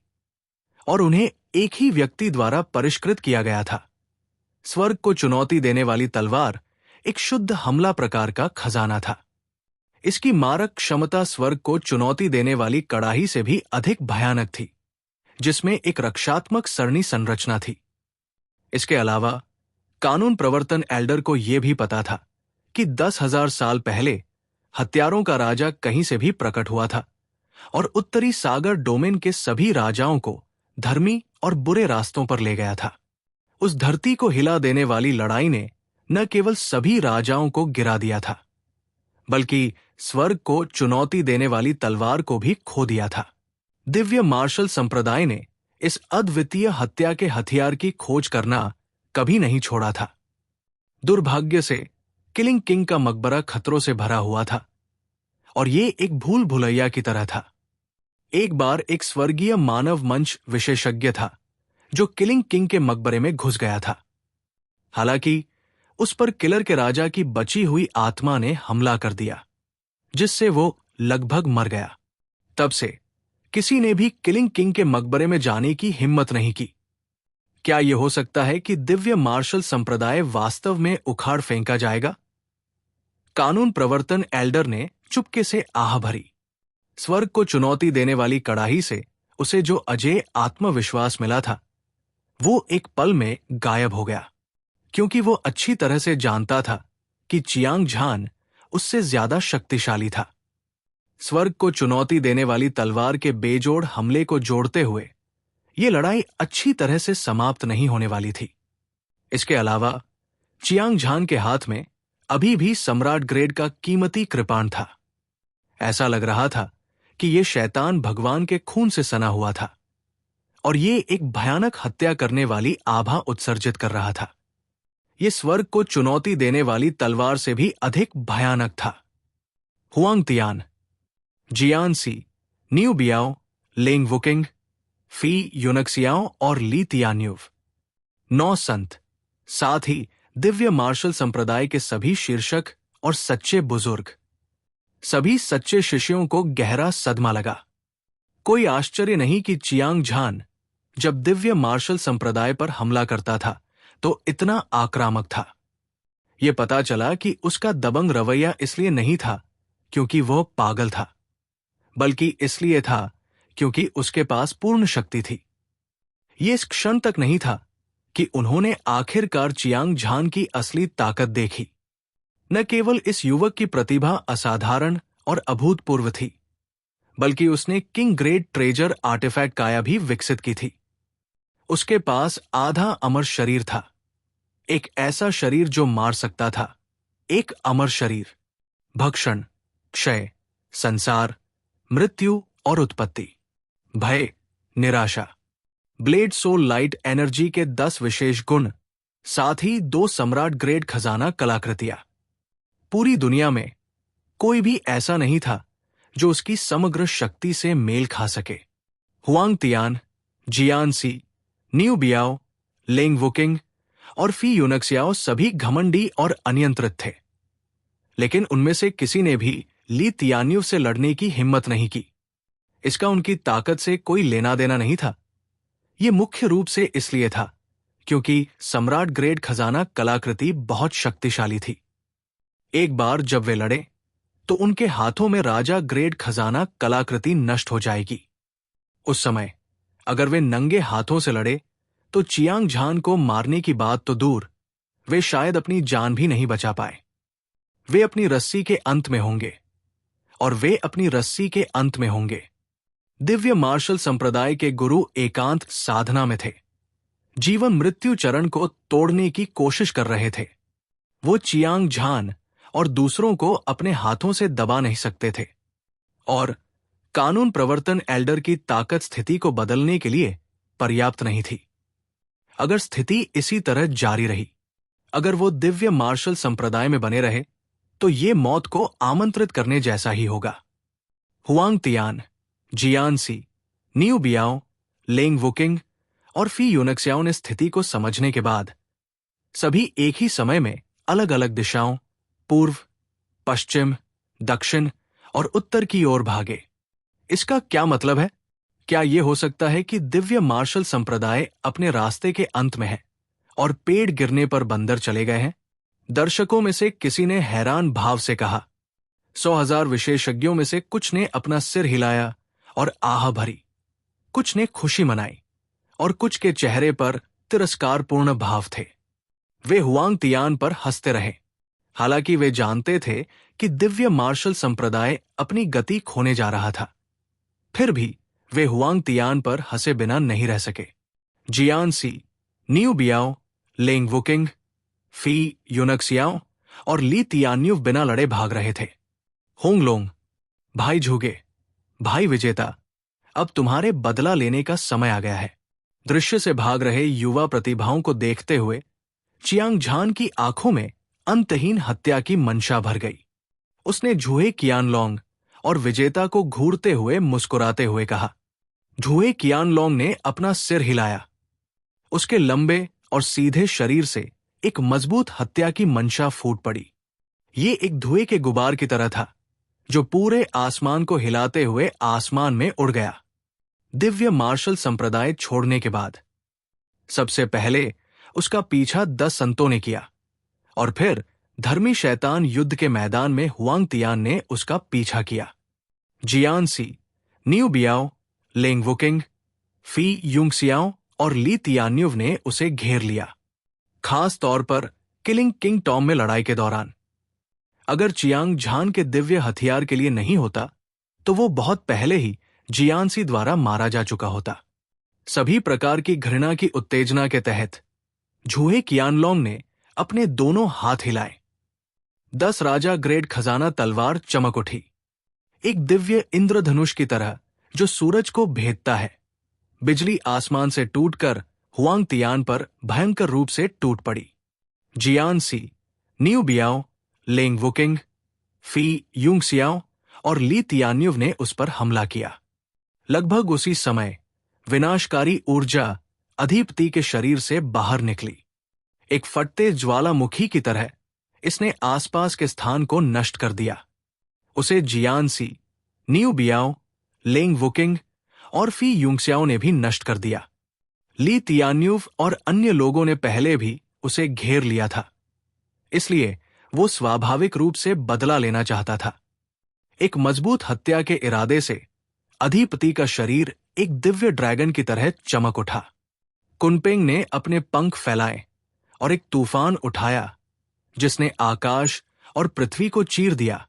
और उन्हें एक ही व्यक्ति द्वारा परिष्कृत किया गया था। स्वर्ग को चुनौती देने वाली तलवार एक शुद्ध हमला प्रकार का खजाना था। इसकी मारक क्षमता स्वर्ग को चुनौती देने वाली कड़ाही से भी अधिक भयानक थी, जिसमें एक रक्षात्मक सरणी संरचना थी। इसके अलावा कानून प्रवर्तन एल्डर को यह भी पता था कि 10,000 साल पहले हत्यारों का राजा कहीं से भी प्रकट हुआ था और उत्तरी सागर डोमेन के सभी राजाओं को धर्मी और बुरे रास्तों पर ले गया था। उस धरती को हिला देने वाली लड़ाई ने न केवल सभी राजाओं को गिरा दिया था, बल्कि स्वर्ग को चुनौती देने वाली तलवार को भी खो दिया था। दिव्य मार्शल संप्रदाय ने इस अद्वितीय हत्या के हथियार की खोज करना कभी नहीं छोड़ा था। दुर्भाग्य से किलिंग किंग का मकबरा खतरों से भरा हुआ था और ये एक भूल भुलैया की तरह था। एक बार एक स्वर्गीय मानव मंच विशेषज्ञ था जो किलिंग किंग के मकबरे में घुस गया था। हालांकि उस पर किलर के राजा की बची हुई आत्मा ने हमला कर दिया, जिससे वो लगभग मर गया। तब से किसी ने भी किलिंग किंग के मकबरे में जाने की हिम्मत नहीं की। क्या यह हो सकता है कि दिव्य मार्शल संप्रदाय वास्तव में उखाड़ फेंका जाएगा? कानून प्रवर्तन एल्डर ने चुपके से आह भरी। स्वर्ग को चुनौती देने वाली कड़ाही से उसे जो अजेय आत्मविश्वास मिला था, वो एक पल में गायब हो गया, क्योंकि वो अच्छी तरह से जानता था कि चियांग झान उससे ज्यादा शक्तिशाली था। स्वर्ग को चुनौती देने वाली तलवार के बेजोड़ हमले को जोड़ते हुए ये लड़ाई अच्छी तरह से समाप्त नहीं होने वाली थी। इसके अलावा चियांग झान के हाथ में अभी भी सम्राट ग्रेड का कीमती कृपाण था। ऐसा लग रहा था कि ये शैतान भगवान के खून से सना हुआ था और ये एक भयानक हत्या करने वाली आभा उत्सर्जित कर रहा था। ये स्वर्ग को चुनौती देने वाली तलवार से भी अधिक भयानक था। हुआंग तियान, जियान सी, न्यू बियाओ, लेंग वुकिंग, फी युनक्सियाओ और ली तियान्युव, 9 संत, साथ ही दिव्य मार्शल संप्रदाय के सभी शीर्षक और सच्चे बुजुर्ग, सभी सच्चे शिष्यों को गहरा सदमा लगा। कोई आश्चर्य नहीं कि चियांग झान जब दिव्य मार्शल संप्रदाय पर हमला करता था तो इतना आक्रामक था। यह पता चला कि उसका दबंग रवैया इसलिए नहीं था क्योंकि वह पागल था, बल्कि इसलिए था क्योंकि उसके पास पूर्ण शक्ति थी। यह इस क्षण तक नहीं था कि उन्होंने आखिरकार चियांग झान की असली ताकत देखी। न केवल इस युवक की प्रतिभा असाधारण और अभूतपूर्व थी, बल्कि उसने किंग ग्रेड ट्रेजर आर्टिफैक्ट काया भी विकसित की थी। उसके पास आधा अमर शरीर था, एक ऐसा शरीर जो मार सकता था, एक अमर शरीर। भक्षण, क्षय, संसार, मृत्यु और उत्पत्ति, भय, निराशा, ब्लेड सोल लाइट एनर्जी के 10 विशेष गुण, साथ ही 2 सम्राट ग्रेड खजाना कलाकृतियां। पूरी दुनिया में कोई भी ऐसा नहीं था जो उसकी समग्र शक्ति से मेल खा सके। हुआंग तियान, जियान सी, न्यू बियाओ, लेंग वुकिंग और फी यूनक्सियाओ सभी घमंडी और अनियंत्रित थे, लेकिन उनमें से किसी ने भी ली तियान्यू से लड़ने की हिम्मत नहीं की। इसका उनकी ताकत से कोई लेना देना नहीं था। यह मुख्य रूप से इसलिए था क्योंकि सम्राट ग्रेड खजाना कलाकृति बहुत शक्तिशाली थी। एक बार जब वे लड़े तो उनके हाथों में राजा ग्रेड खजाना कलाकृति नष्ट हो जाएगी। उस समय अगर वे नंगे हाथों से लड़े तो चियांग झान को मारने की बात तो दूर, वे शायद अपनी जान भी नहीं बचा पाए। वे अपनी रस्सी के अंत में होंगे, और वे अपनी रस्सी के अंत में होंगे। दिव्य मार्शल संप्रदाय के गुरु एकांत साधना में थे, जीवन मृत्यु चरण को तोड़ने की कोशिश कर रहे थे। वो चियांग झान और दूसरों को अपने हाथों से दबा नहीं सकते थे, और कानून प्रवर्तन एल्डर की ताकत स्थिति को बदलने के लिए पर्याप्त नहीं थी। अगर स्थिति इसी तरह जारी रही, अगर वो दिव्य मार्शल संप्रदाय में बने रहे, तो ये मौत को आमंत्रित करने जैसा ही होगा। हुआंग तियान, जियान सी, न्यू बियाओ, लेंग वुकिंग और फी यूनक्सियाओ ने स्थिति को समझने के बाद सभी एक ही समय में अलग अलग दिशाओं, पूर्व, पश्चिम, दक्षिण और उत्तर की ओर भागे। इसका क्या मतलब है? क्या यह हो सकता है कि दिव्य मार्शल संप्रदाय अपने रास्ते के अंत में है और पेड़ गिरने पर बंदर चले गए हैं? दर्शकों में से किसी ने हैरान भाव से कहा। 100,000 विशेषज्ञों में से कुछ ने अपना सिर हिलाया और आह भरी, कुछ ने खुशी मनाई और कुछ के चेहरे पर तिरस्कारपूर्ण भाव थे। वे हुआंग तियान पर हंसते रहे, हालांकि वे जानते थे कि दिव्य मार्शल संप्रदाय अपनी गति खोने जा रहा था। फिर भी वे हुआंग तियान पर हंसे बिना नहीं रह सके। जियान सी, न्यू बियाओ, लेंग वुकिंग, फी यूनक्सियाओ और ली तियान्यूव बिना लड़े भाग रहे थे। होंगलोंग, भाई झुगे, भाई विजेता, अब तुम्हारे बदला लेने का समय आ गया है। दृश्य से भाग रहे युवा प्रतिभाओं को देखते हुए चियांग झान की आंखों में अंतहीन हत्या की मंशा भर गई। उसने झुए कियानलोंग और विजेता को घूरते हुए मुस्कुराते हुए कहा। झुए कियानलोंग ने अपना सिर हिलाया। उसके लंबे और सीधे शरीर से एक मजबूत हत्या की मंशा फूट पड़ी। ये एक धुएं के गुबार की तरह था जो पूरे आसमान को हिलाते हुए आसमान में उड़ गया। दिव्य मार्शल संप्रदाय छोड़ने के बाद सबसे पहले उसका पीछा 10 संतों ने किया, और फिर धर्मी शैतान युद्ध के मैदान में हुआंग तियान ने उसका पीछा किया। जियान सी, न्यू बियाओ, लेंग वुकिंग, फी यूंगसियाओ और ली तियान्युव ने उसे घेर लिया, खास तौर पर किलिंग किंग टॉम में लड़ाई के दौरान। अगर चियांग झान के दिव्य हथियार के लिए नहीं होता तो वो बहुत पहले ही जियान सी द्वारा मारा जा चुका होता। सभी प्रकार की घृणा की उत्तेजना के तहत झुए कियानलोंग ने अपने दोनों हाथ हिलाए। 10 राजा ग्रेड खजाना तलवार चमक उठी, एक दिव्य इंद्रधनुष की तरह जो सूरज को भेदता है। बिजली आसमान से टूटकर हुआंग तियान पर भयंकर रूप से टूट पड़ी। जियान सी, न्यू बियाओ, लेंग वुकिंग, फी यूंगसियाओ और ली तियान्युव ने उस पर हमला किया। लगभग उसी समय विनाशकारी ऊर्जा अधिपति के शरीर से बाहर निकली। एक फटते ज्वालामुखी की तरह इसने आसपास के स्थान को नष्ट कर दिया। उसे जियान सी, न्यू बियाओ, लेंग वुकिंग और फी यूंगसियाओ ने भी नष्ट कर दिया। ली तियान्युव और अन्य लोगों ने पहले भी उसे घेर लिया था, इसलिए वो स्वाभाविक रूप से बदला लेना चाहता था। एक मजबूत हत्या के इरादे से अधिपति का शरीर एक दिव्य ड्रैगन की तरह चमक उठा। कुनपेंग ने अपने पंख फैलाए और एक तूफान उठाया जिसने आकाश और पृथ्वी को चीर दिया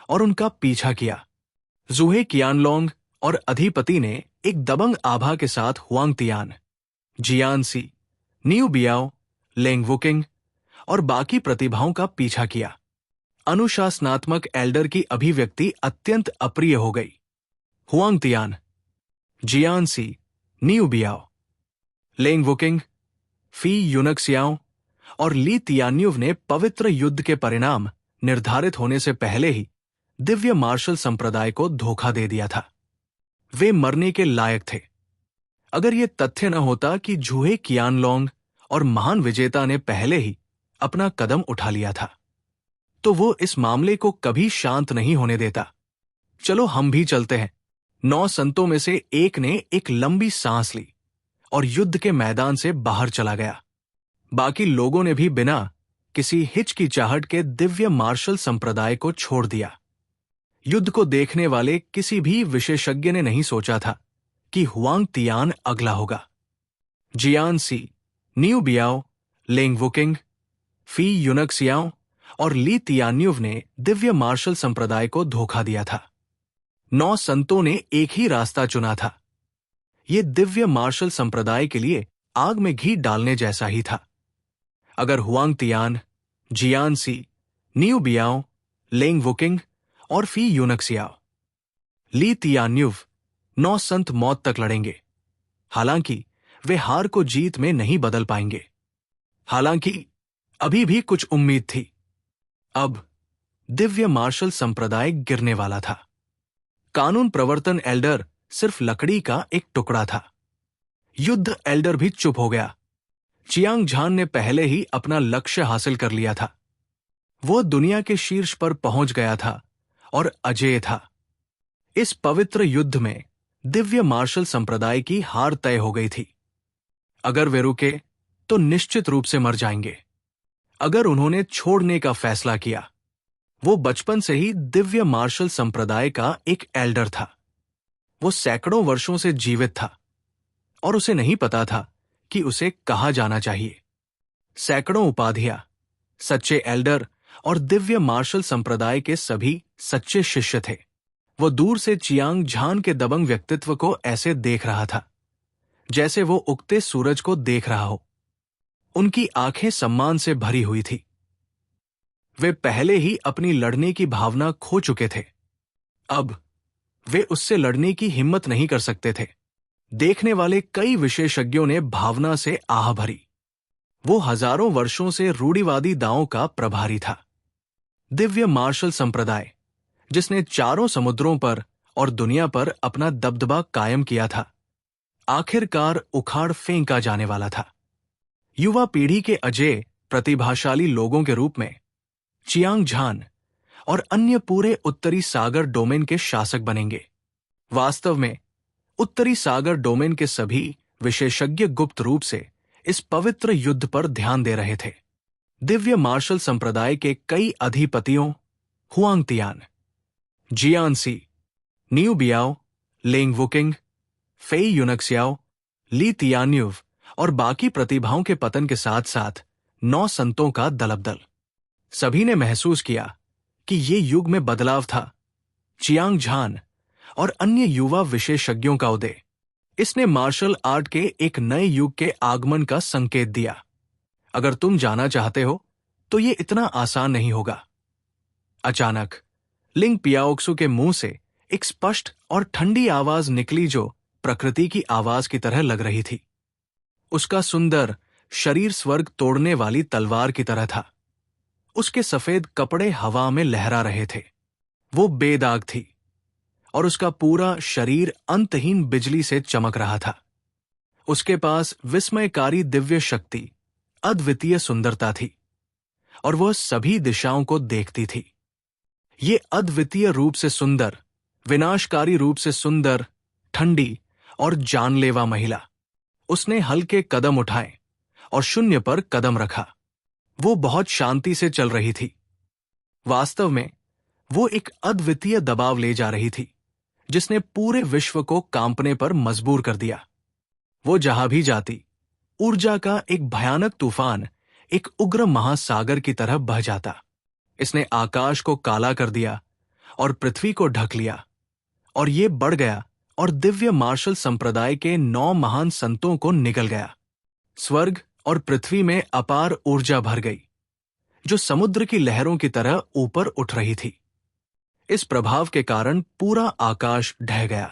और उनका पीछा किया। जुहे कियानलोंग और अधिपति ने एक दबंग आभा के साथ हुआंग तियान, जियान सी, न्यू बियाओ, लेंग वुकिंग और बाकी प्रतिभाओं का पीछा किया। अनुशासनात्मक एल्डर की अभिव्यक्ति अत्यंत अप्रिय हो गई। हुआंग तियान, जियान सी, न्यू बियाओ, लेंग वुकिंग, फी यूनक्सियाओ और ली तियान्युव ने पवित्र युद्ध के परिणाम निर्धारित होने से पहले ही दिव्य मार्शल संप्रदाय को धोखा दे दिया था। वे मरने के लायक थे। अगर यह तथ्य न होता कि झूहे कियानलोंग और महान विजेता ने पहले ही अपना कदम उठा लिया था, तो वो इस मामले को कभी शांत नहीं होने देता। चलो हम भी चलते हैं। 9 संतों में से एक ने एक लंबी सांस ली और युद्ध के मैदान से बाहर चला गया। बाकी लोगों ने भी बिना किसी हिचकिचाहट के दिव्य मार्शल संप्रदाय को छोड़ दिया। युद्ध को देखने वाले किसी भी विशेषज्ञ ने नहीं सोचा था कि हुआंग तियान अगला होगा। जियान सी, न्यू बियाओ, लेंग वुकिंग, फी यूनक्सियाओ और ली तियान्युव ने दिव्य मार्शल संप्रदाय को धोखा दिया था। 9 संतों ने एक ही रास्ता चुना था। यह दिव्य मार्शल संप्रदाय के लिए आग में घी डालने जैसा ही था। अगर हुआंग तियान, जियान सी, न्यू बियाओ, लेंग वुकिंग और फी यूनक्सियाओ, ली तियान्युव 9 संत मौत तक लड़ेंगे। हालांकि वे हार को जीत में नहीं बदल पाएंगे। हालांकि अभी भी कुछ उम्मीद थी। अब दिव्य मार्शल संप्रदाय गिरने वाला था। कानून प्रवर्तन एल्डर सिर्फ लकड़ी का एक टुकड़ा था। युद्ध एल्डर भी चुप हो गया। चियांग झान ने पहले ही अपना लक्ष्य हासिल कर लिया था। वो दुनिया के शीर्ष पर पहुंच गया था और अजेय था। इस पवित्र युद्ध में दिव्य मार्शल संप्रदाय की हार तय हो गई थी। अगर वे रुके तो निश्चित रूप से मर जाएंगे। अगर उन्होंने छोड़ने का फैसला किया, वो बचपन से ही दिव्य मार्शल संप्रदाय का एक एल्डर था। वो सैकड़ों वर्षों से जीवित था और उसे नहीं पता था कि उसे कहा जाना चाहिए। सैकड़ों उपाधियां, सच्चे एल्डर और दिव्य मार्शल संप्रदाय के सभी सच्चे शिष्य थे। वो दूर से चियांग झान के दबंग व्यक्तित्व को ऐसे देख रहा था जैसे वो उगते सूरज को देख रहा हो। उनकी आंखें सम्मान से भरी हुई थी। वे पहले ही अपनी लड़ने की भावना खो चुके थे। अब वे उससे लड़ने की हिम्मत नहीं कर सकते थे। देखने वाले कई विशेषज्ञों ने भावना से आह भरी। वो हजारों वर्षों से रूढ़िवादी दांवों का प्रभारी था। दिव्य मार्शल संप्रदाय, जिसने चारों समुद्रों पर और दुनिया पर अपना दबदबा कायम किया था, आखिरकार उखाड़ फेंका जाने वाला था। युवा पीढ़ी के अजेय प्रतिभाशाली लोगों के रूप में चियांग झान और अन्य पूरे उत्तरी सागर डोमेन के शासक बनेंगे। वास्तव में उत्तरी सागर डोमेन के सभी विशेषज्ञ गुप्त रूप से इस पवित्र युद्ध पर ध्यान दे रहे थे। दिव्य मार्शल संप्रदाय के कई अधिपतियों हुआंग तियान, जियान सी, न्यू बियाओ, लेंग वुकिंग, फेई यूनक्सियाओ, ली तियान्युव और बाकी प्रतिभाओं के पतन के साथ साथ 9 संतों का दलबदल। सभी ने महसूस किया कि ये युग में बदलाव था। चियांग झान और अन्य युवा विशेषज्ञों का उदय, इसने मार्शल आर्ट के एक नए युग के आगमन का संकेत दिया। अगर तुम जाना चाहते हो तो ये इतना आसान नहीं होगा। अचानक लिंग पियाओक्सु के मुंह से एक स्पष्ट और ठंडी आवाज निकली जो प्रकृति की आवाज की तरह लग रही थी। उसका सुंदर शरीर स्वर्ग तोड़ने वाली तलवार की तरह था। उसके सफेद कपड़े हवा में लहरा रहे थे। वो बेदाग थी और उसका पूरा शरीर अंतहीन बिजली से चमक रहा था। उसके पास विस्मयकारी दिव्य शक्ति, अद्वितीय सुंदरता थी और वह सभी दिशाओं को देखती थी। ये अद्वितीय रूप से सुंदर, विनाशकारी रूप से सुंदर, ठंडी और जानलेवा महिला। उसने हल्के कदम उठाए और शून्य पर कदम रखा। वो बहुत शांति से चल रही थी। वास्तव में वो एक अद्वितीय दबाव ले जा रही थी जिसने पूरे विश्व को कांपने पर मजबूर कर दिया। वो जहां भी जाती, ऊर्जा का एक भयानक तूफान एक उग्र महासागर की तरह बह जाता। इसने आकाश को काला कर दिया और पृथ्वी को ढक लिया, और ये बढ़ गया और दिव्य मार्शल संप्रदाय के 9 महान संतों को निगल गया। स्वर्ग और पृथ्वी में अपार ऊर्जा भर गई जो समुद्र की लहरों की तरह ऊपर उठ रही थी। इस प्रभाव के कारण पूरा आकाश ढह गया।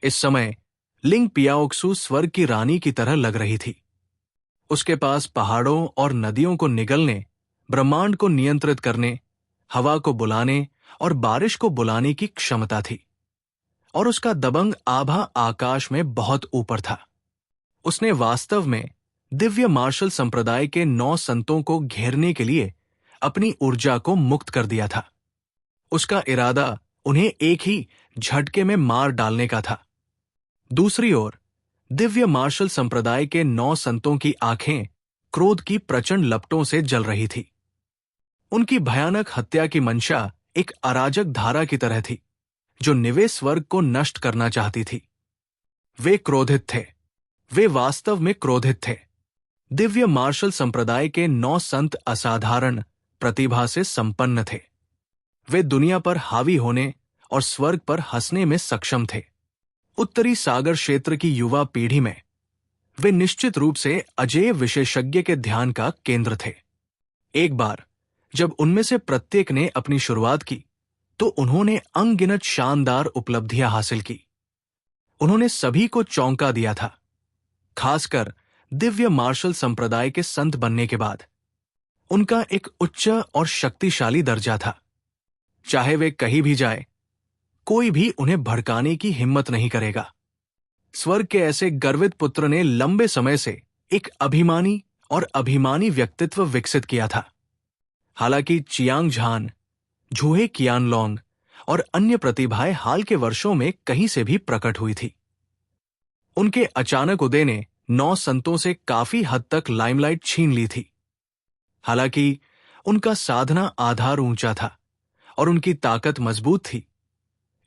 इस समय लिंग पियाओक्सु स्वर्ग की रानी की तरह लग रही थी। उसके पास पहाड़ों और नदियों को निगलने, ब्रह्मांड को नियंत्रित करने, हवा को बुलाने और बारिश को बुलाने की क्षमता थी, और उसका दबंग आभा आकाश में बहुत ऊपर था। उसने वास्तव में दिव्य मार्शल संप्रदाय के 9 संतों को घेरने के लिए अपनी ऊर्जा को मुक्त कर दिया था। उसका इरादा उन्हें एक ही झटके में मार डालने का था। दूसरी ओर दिव्य मार्शल संप्रदाय के 9 संतों की आंखें क्रोध की प्रचंड लपटों से जल रही थी। उनकी भयानक हत्या की मंशा एक अराजक धारा की तरह थी, जो निवेश वर्ग को नष्ट करना चाहती थी। वे क्रोधित थे, वे वास्तव में क्रोधित थे। दिव्य मार्शल संप्रदाय के 9 संत असाधारण प्रतिभा से संपन्न थे। वे दुनिया पर हावी होने और स्वर्ग पर हंसने में सक्षम थे। उत्तरी सागर क्षेत्र की युवा पीढ़ी में वे निश्चित रूप से अजेय विशेषज्ञ के ध्यान का केंद्र थे। एक बार जब उनमें से प्रत्येक ने अपनी शुरुआत की, तो उन्होंने अनगिनत शानदार उपलब्धियां हासिल की। उन्होंने सभी को चौंका दिया था, खासकर दिव्य मार्शल संप्रदाय के संत बनने के बाद। उनका एक उच्च और शक्तिशाली दर्जा था। चाहे वे कहीं भी जाए, कोई भी उन्हें भड़काने की हिम्मत नहीं करेगा। स्वर्ग के ऐसे गर्वित पुत्र ने लंबे समय से एक अभिमानी व्यक्तित्व विकसित किया था। हालांकि चियांग झान, झूहे कियानलोंग और अन्य प्रतिभाएं हाल के वर्षों में कहीं से भी प्रकट हुई थी। उनके अचानक उदय ने 9 संतों से काफी हद तक लाइमलाइट छीन ली थी। हालांकि उनका साधना आधार ऊंचा था और उनकी ताकत मजबूत थी,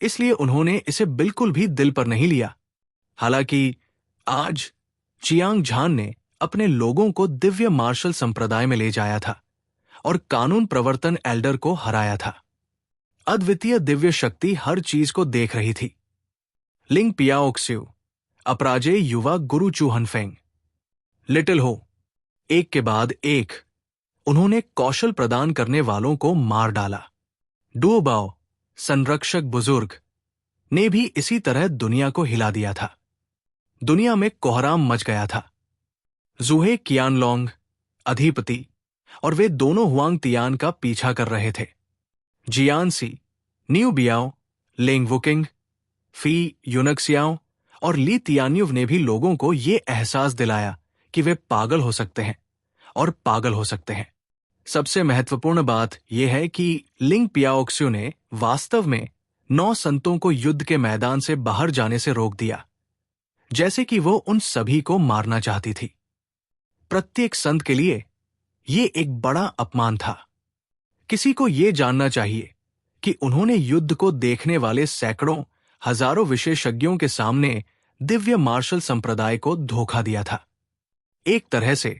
इसलिए उन्होंने इसे बिल्कुल भी दिल पर नहीं लिया। हालांकि आज चियांग झान ने अपने लोगों को दिव्य मार्शल संप्रदाय में ले जाया था और कानून प्रवर्तन एल्डर को हराया था। अद्वितीय दिव्य शक्ति हर चीज को देख रही थी। लिंग पियाओक्स्यू, अपराजेय युवा गुरु चूहनफेंग, लिटिल हो, एक के बाद एक उन्होंने कौशल प्रदान करने वालों को मार डाला। डुओबाओ, संरक्षक बुजुर्ग, ने भी इसी तरह दुनिया को हिला दिया था। दुनिया में कोहराम मच गया था। जूहे कियानलोंग, अधिपति, और वे दोनों हुआंग तियान का पीछा कर रहे थे। जियानसी, न्यू बियाओ, लेंग वुकिंग, फी यूनक्सियाओ और ली तियान्युव ने भी लोगों को ये एहसास दिलाया कि वे पागल हो सकते हैं और पागल हो सकते हैं। सबसे महत्वपूर्ण बात यह है कि लिंग पियाओक्स्यू ने वास्तव में 9 संतों को युद्ध के मैदान से बाहर जाने से रोक दिया, जैसे कि वो उन सभी को मारना चाहती थी। प्रत्येक संत के लिए ये एक बड़ा अपमान था। किसी को ये जानना चाहिए कि उन्होंने युद्ध को देखने वाले सैकड़ों हजारों विशेषज्ञों के सामने दिव्य मार्शल संप्रदाय को धोखा दिया था। एक तरह से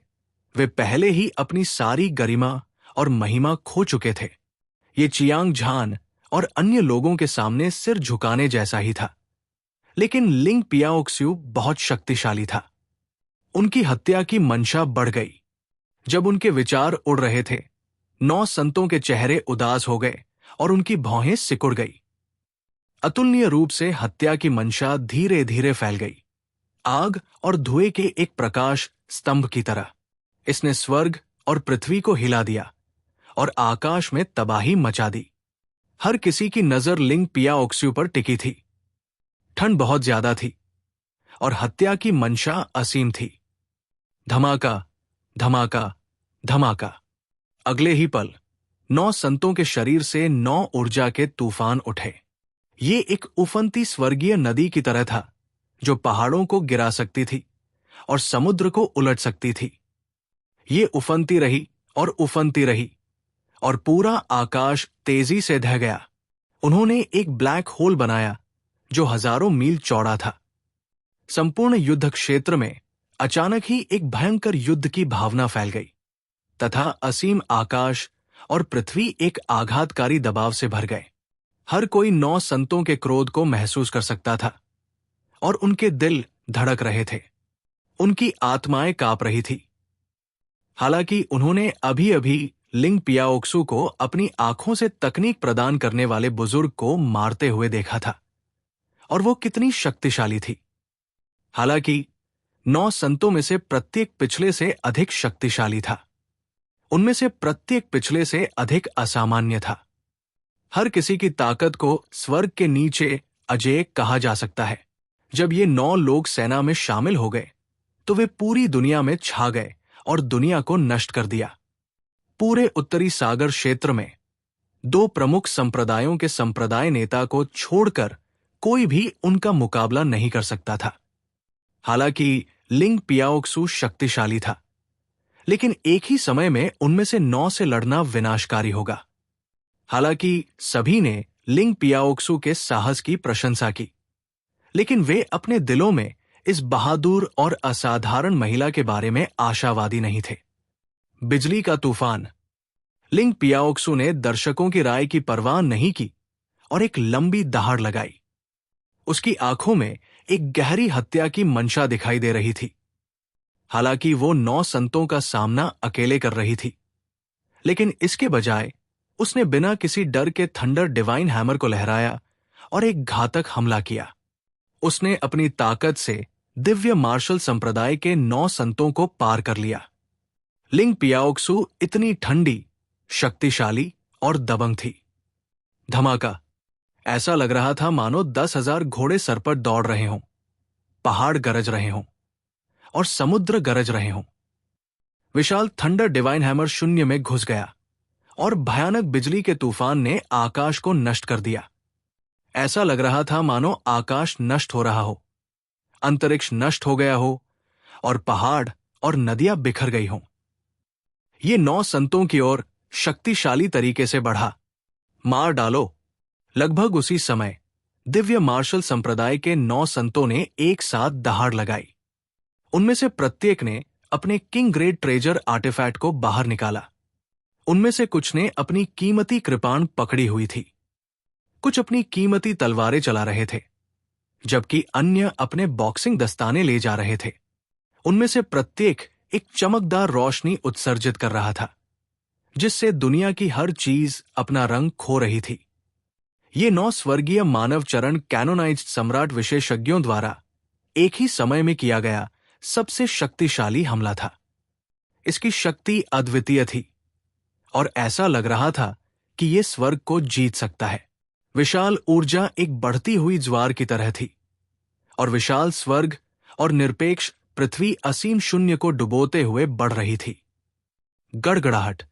वे पहले ही अपनी सारी गरिमा और महिमा खो चुके थे। ये चियांग झान और अन्य लोगों के सामने सिर झुकाने जैसा ही था। लेकिन लिंग पियाओक्स्यू बहुत शक्तिशाली था। उनकी हत्या की मंशा बढ़ गई। जब उनके विचार उड़ रहे थे, 9 संतों के चेहरे उदास हो गए और उनकी भौहें सिकुड़ गई। अतुलनीय रूप से हत्या की मंशा धीरे धीरे फैल गई, आग और धुएं के एक प्रकाश स्तंभ की तरह। इसने स्वर्ग और पृथ्वी को हिला दिया और आकाश में तबाही मचा दी। हर किसी की नजर लिंग पियाओक्स्यू पर टिकी थी। ठंड बहुत ज्यादा थी और हत्या की मंशा असीम थी। धमाका, धमाका, धमाका। अगले ही पल 9 संतों के शरीर से 9 ऊर्जा के तूफान उठे। ये एक उफनती स्वर्गीय नदी की तरह था, जो पहाड़ों को गिरा सकती थी और समुद्र को उलट सकती थी। ये उफनती रही और उफनती रही और पूरा आकाश तेजी से ढह गया। उन्होंने एक ब्लैक होल बनाया जो हजारों मील चौड़ा था। संपूर्ण युद्ध क्षेत्र में अचानक ही एक भयंकर युद्ध की भावना फैल गई तथा असीम आकाश और पृथ्वी एक आघातकारी दबाव से भर गए। हर कोई 9 संतों के क्रोध को महसूस कर सकता था और उनके दिल धड़क रहे थे। उनकी आत्माएं कांप रही थी। हालांकि उन्होंने अभी अभी लिंग पियाओक्सू को अपनी आंखों से तकनीक प्रदान करने वाले बुजुर्ग को मारते हुए देखा था, और वो कितनी शक्तिशाली थी। हालांकि 9 संतों में से प्रत्येक पिछले से अधिक शक्तिशाली था। उनमें से प्रत्येक पिछले से अधिक असामान्य था। हर किसी की ताकत को स्वर्ग के नीचे अजेय कहा जा सकता है। जब ये 9 लोग सेना में शामिल हो गए तो वे पूरी दुनिया में छा गए और दुनिया को नष्ट कर दिया। पूरे उत्तरी सागर क्षेत्र में 2 प्रमुख संप्रदायों के संप्रदाय नेता को छोड़कर कोई भी उनका मुकाबला नहीं कर सकता था। हालांकि लिंग पियाओक्सू शक्तिशाली था, लेकिन एक ही समय में उनमें से 9 से लड़ना विनाशकारी होगा। हालांकि सभी ने लिंग पियाओक्सू के साहस की प्रशंसा की, लेकिन वे अपने दिलों में इस बहादुर और असाधारण महिला के बारे में आशावादी नहीं थे। बिजली का तूफान। लिंग पियाओक्सू ने दर्शकों की राय की परवाह नहीं की और एक लंबी दहाड़ लगाई। उसकी आंखों में एक गहरी हत्या की मंशा दिखाई दे रही थी। हालांकि वो 9 संतों का सामना अकेले कर रही थी, लेकिन इसके बजाय उसने बिना किसी डर के थंडर डिवाइन हैमर को लहराया और एक घातक हमला किया। उसने अपनी ताकत से दिव्य मार्शल संप्रदाय के 9 संतों को पार कर लिया। लिंग पियाओक्सू इतनी ठंडी, शक्तिशाली और दबंग थी। धमाका। ऐसा लग रहा था मानो 10,000 घोड़े सर पर दौड़ रहे हों, पहाड़ गरज रहे हों और समुद्र गरज रहे हों। विशाल थंडर डिवाइन हैमर शून्य में घुस गया और भयानक बिजली के तूफान ने आकाश को नष्ट कर दिया। ऐसा लग रहा था मानो आकाश नष्ट हो रहा हो, अंतरिक्ष नष्ट हो गया हो और पहाड़ और नदियां बिखर गई हों। ये 9 संतों की ओर शक्तिशाली तरीके से बढ़ा। मार डालो। लगभग उसी समय दिव्य मार्शल संप्रदाय के 9 संतों ने एक साथ दहाड़ लगाई। उनमें से प्रत्येक ने अपने किंग ग्रेड ट्रेजर आर्टिफैक्ट को बाहर निकाला। उनमें से कुछ ने अपनी कीमती कृपाण पकड़ी हुई थी, कुछ अपनी कीमती तलवारें चला रहे थे, जबकि अन्य अपने बॉक्सिंग दस्ताने ले जा रहे थे। उनमें से प्रत्येक एक चमकदार रोशनी उत्सर्जित कर रहा था, जिससे दुनिया की हर चीज अपना रंग खो रही थी। ये 9 स्वर्गीय मानव चरण कैनोनाइज्ड सम्राट विशेषज्ञों द्वारा एक ही समय में किया गया सबसे शक्तिशाली हमला था। इसकी शक्ति अद्वितीय थी और ऐसा लग रहा था कि यह स्वर्ग को जीत सकता है। विशाल ऊर्जा एक बढ़ती हुई ज्वार की तरह थी और विशाल स्वर्ग और निरपेक्ष पृथ्वी असीम शून्य को डुबोते हुए बढ़ रही थी। गड़गड़ाहट।